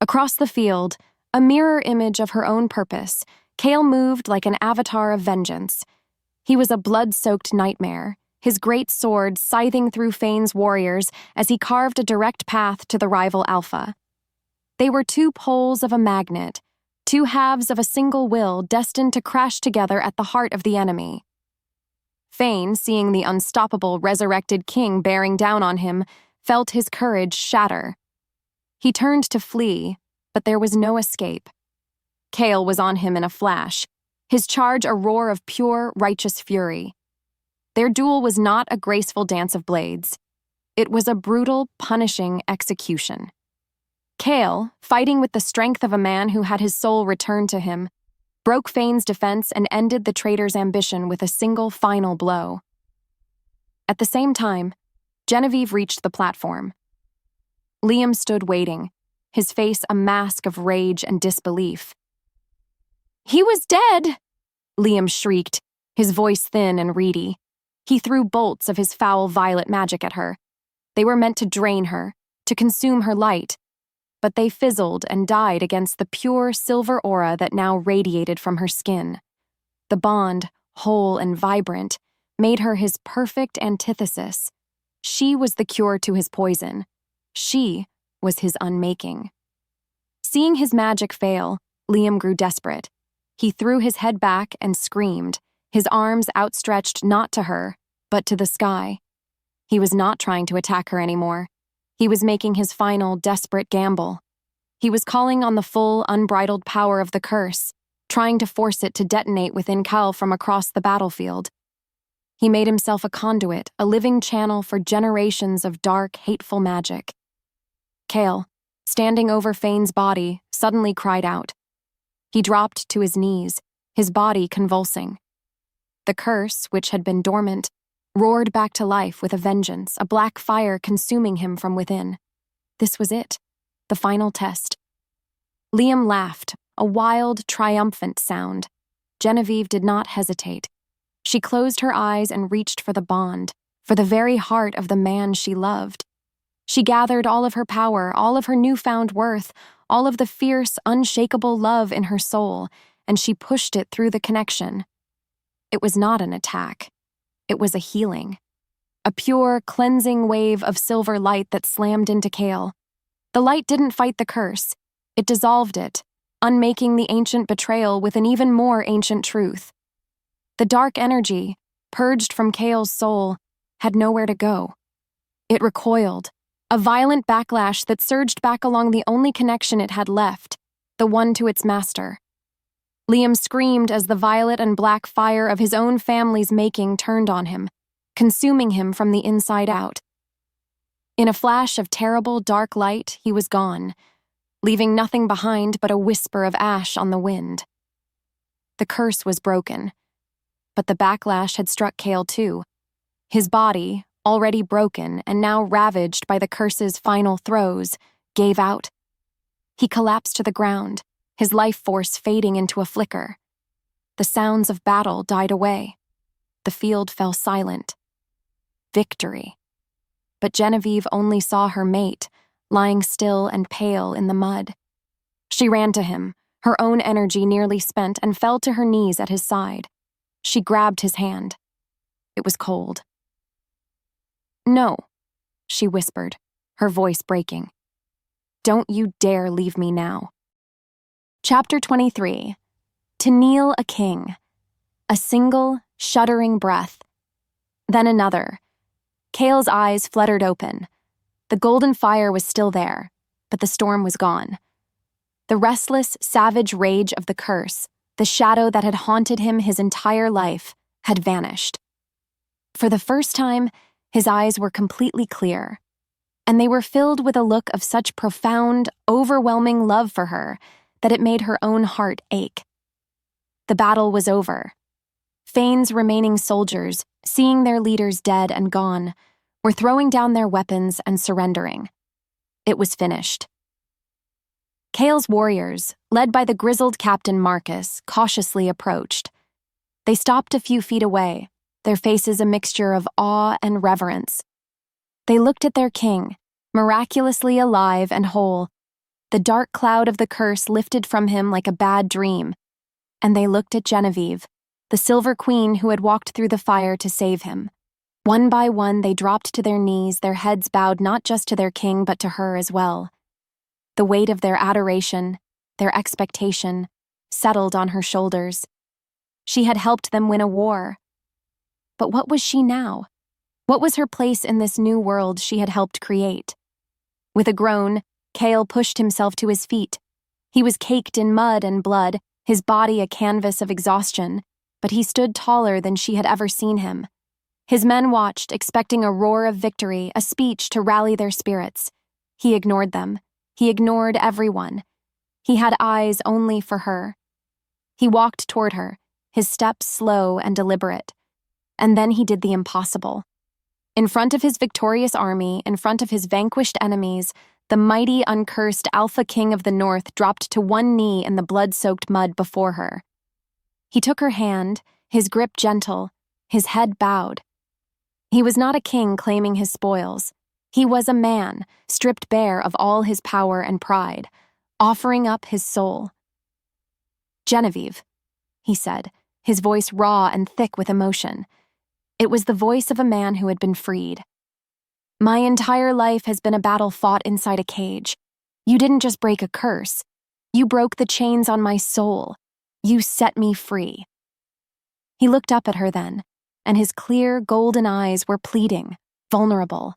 Across the field, a mirror image of her own purpose, Kael moved like an avatar of vengeance. He was a blood-soaked nightmare, his great sword scything through Fane's warriors as he carved a direct path to the rival Alpha. They were two poles of a magnet, two halves of a single will destined to crash together at the heart of the enemy. Fane, seeing the unstoppable resurrected king bearing down on him, felt his courage shatter. He turned to flee, but there was no escape. Kael was on him in a flash, his charge a roar of pure, righteous fury. Their duel was not a graceful dance of blades. It was a brutal, punishing execution. Kael, fighting with the strength of a man who had his soul returned to him, broke Fane's defense and ended the traitor's ambition with a single final blow. At the same time, Genevieve reached the platform. Liam stood waiting, his face a mask of rage and disbelief. "He was dead!" Liam shrieked, his voice thin and reedy. He threw bolts of his foul violet magic at her. They were meant to drain her, to consume her light, but they fizzled and died against the pure silver aura that now radiated from her skin. The bond, whole and vibrant, made her his perfect antithesis. She was the cure to his poison. She was his unmaking. Seeing his magic fail, Liam grew desperate. He threw his head back and screamed, his arms outstretched not to her, but to the sky. He was not trying to attack her anymore. He was making his final, desperate gamble. He was calling on the full, unbridled power of the curse, trying to force it to detonate within Kael from across the battlefield. He made himself a conduit, a living channel for generations of dark, hateful magic. Kael, standing over Fane's body, suddenly cried out. He dropped to his knees, his body convulsing. The curse, which had been dormant, roared back to life with a vengeance, a black fire consuming him from within. This was it, the final test. Liam laughed, a wild, triumphant sound. Genevieve did not hesitate. She closed her eyes and reached for the bond, for the very heart of the man she loved. She gathered all of her power, all of her newfound worth, all of the fierce, unshakable love in her soul, and she pushed it through the connection. It was not an attack. It was a healing. A pure, cleansing wave of silver light that slammed into Kael. The light didn't fight the curse. It dissolved it, unmaking the ancient betrayal with an even more ancient truth. The dark energy, purged from Kael's soul, had nowhere to go. It recoiled, a violent backlash that surged back along the only connection it had left, the one to its master. Liam screamed as the violet and black fire of his own family's making turned on him, consuming him from the inside out. In a flash of terrible, dark light, he was gone, leaving nothing behind but a whisper of ash on the wind. The curse was broken, but the backlash had struck Kael too. His body, already broken and now ravaged by the curse's final throes, gave out. He collapsed to the ground, his life force fading into a flicker. The sounds of battle died away. The field fell silent. Victory. But Genevieve only saw her mate, lying still and pale in the mud. She ran to him, her own energy nearly spent, and fell to her knees at his side. She grabbed his hand. It was cold. "No," she whispered, her voice breaking. "Don't you dare leave me now." Chapter 23. To kneel a king. A single, shuddering breath. Then another. Kael's eyes fluttered open. The golden fire was still there, but the storm was gone. The restless, savage rage of the curse, the shadow that had haunted him his entire life, had vanished. For the first time, his eyes were completely clear, and they were filled with a look of such profound, overwhelming love for her that it made her own heart ache. The battle was over. Fane's remaining soldiers, seeing their leaders dead and gone, were throwing down their weapons and surrendering. It was finished. Kael's warriors, led by the grizzled Captain Marcus, cautiously approached. They stopped a few feet away, their faces a mixture of awe and reverence. They looked at their king, miraculously alive and whole. The dark cloud of the curse lifted from him like a bad dream. And they looked at Genevieve, the Silver Queen who had walked through the fire to save him. One by one, they dropped to their knees, their heads bowed not just to their king but to her as well. The weight of their adoration, their expectation, settled on her shoulders. She had helped them win a war. But what was she now? What was her place in this new world she had helped create? With a groan, Kael pushed himself to his feet. He was caked in mud and blood, his body a canvas of exhaustion, but he stood taller than she had ever seen him. His men watched, expecting a roar of victory, a speech to rally their spirits. He ignored them. He ignored everyone. He had eyes only for her. He walked toward her, his steps slow and deliberate. And then he did the impossible. In front of his victorious army, in front of his vanquished enemies, the mighty, uncursed Alpha King of the North dropped to one knee in the blood-soaked mud before her. He took her hand, his grip gentle, his head bowed. He was not a king claiming his spoils. He was a man, stripped bare of all his power and pride, offering up his soul. "Genevieve," he said, his voice raw and thick with emotion. It was the voice of a man who had been freed. "My entire life has been a battle fought inside a cage. You didn't just break a curse. You broke the chains on my soul. You set me free." He looked up at her then, and his clear, golden eyes were pleading, vulnerable.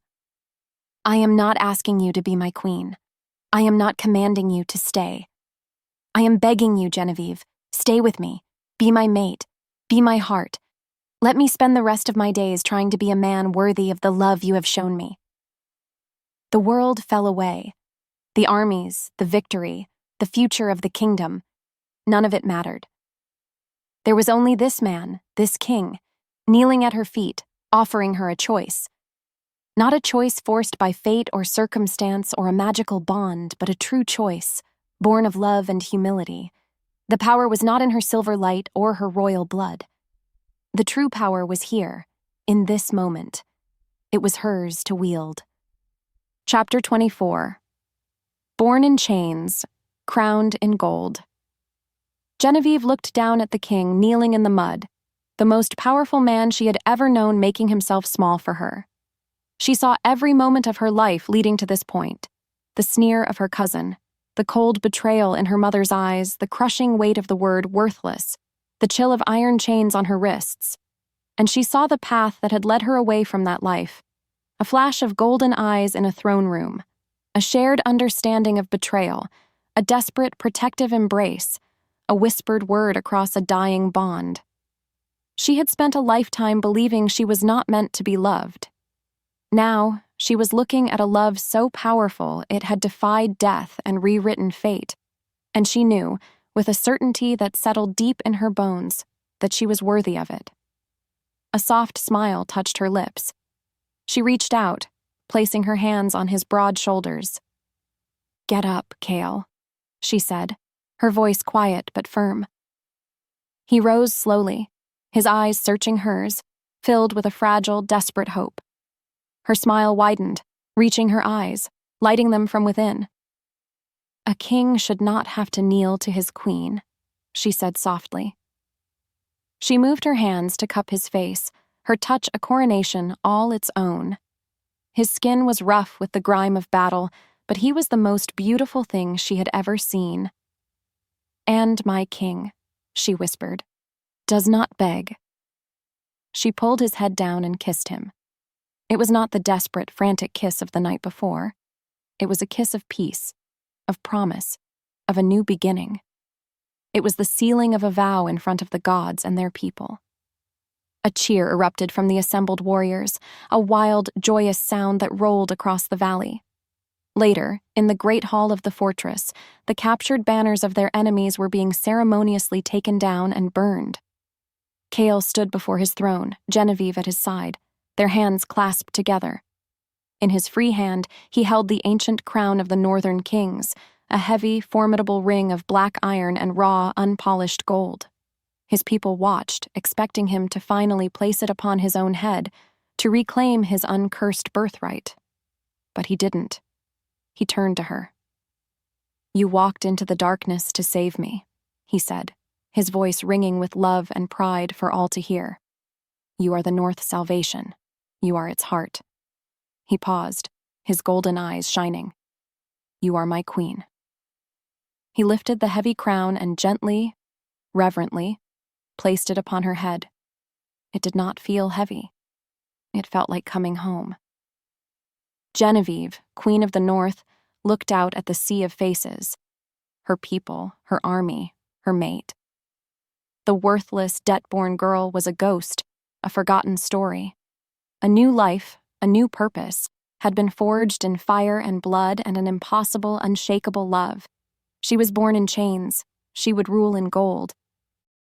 "I am not asking you to be my queen. I am not commanding you to stay. I am begging you, Genevieve, stay with me. Be my mate. Be my heart. Let me spend the rest of my days trying to be a man worthy of the love you have shown me." The world fell away. The armies, the victory, the future of the kingdom. None of it mattered. There was only this man, this king, kneeling at her feet, offering her a choice. Not a choice forced by fate or circumstance or a magical bond, but a true choice, born of love and humility. The power was not in her silver light or her royal blood. The true power was here, in this moment. It was hers to wield. Chapter 24. Born in chains, crowned in gold. Genevieve looked down at the king kneeling in the mud, the most powerful man she had ever known making himself small for her. She saw every moment of her life leading to this point, the sneer of her cousin, the cold betrayal in her mother's eyes, the crushing weight of the word worthless, the chill of iron chains on her wrists. And she saw the path that had led her away from that life, a flash of golden eyes in a throne room, a shared understanding of betrayal, a desperate protective embrace, a whispered word across a dying bond. She had spent a lifetime believing she was not meant to be loved. Now, she was looking at a love so powerful it had defied death and rewritten fate, and she knew, with a certainty that settled deep in her bones, that she was worthy of it. A soft smile touched her lips. She reached out, placing her hands on his broad shoulders. "Get up, Kael," she said, her voice quiet but firm. He rose slowly, his eyes searching hers, filled with a fragile, desperate hope. Her smile widened, reaching her eyes, lighting them from within. "A king should not have to kneel to his queen," she said softly. She moved her hands to cup his face, her touch a coronation all its own. His skin was rough with the grime of battle, but he was the most beautiful thing she had ever seen. "And my king," she whispered, "does not beg." She pulled his head down and kissed him. It was not the desperate, frantic kiss of the night before. It was a kiss of peace, of promise, of a new beginning. It was the sealing of a vow in front of the gods and their people. A cheer erupted from the assembled warriors, a wild, joyous sound that rolled across the valley. Later, in the great hall of the fortress, the captured banners of their enemies were being ceremoniously taken down and burned. Kael stood before his throne, Genevieve at his side, their hands clasped together. In his free hand, he held the ancient crown of the Northern Kings, a heavy, formidable ring of black iron and raw, unpolished gold. His people watched, expecting him to finally place it upon his own head, to reclaim his uncursed birthright. But he didn't. He turned to her. "You walked into the darkness to save me," he said, his voice ringing with love and pride for all to hear. "You are the North's salvation. You are its heart." He paused, his golden eyes shining. "You are my queen." He lifted the heavy crown and gently, reverently, placed it upon her head. It did not feel heavy. It felt like coming home. Genevieve, Queen of the North, looked out at the sea of faces. Her people, her army, her mate. The worthless, debt-born girl was a ghost, a forgotten story. A new life, a new purpose, had been forged in fire and blood and an impossible, unshakable love. She was born in chains. She would rule in gold.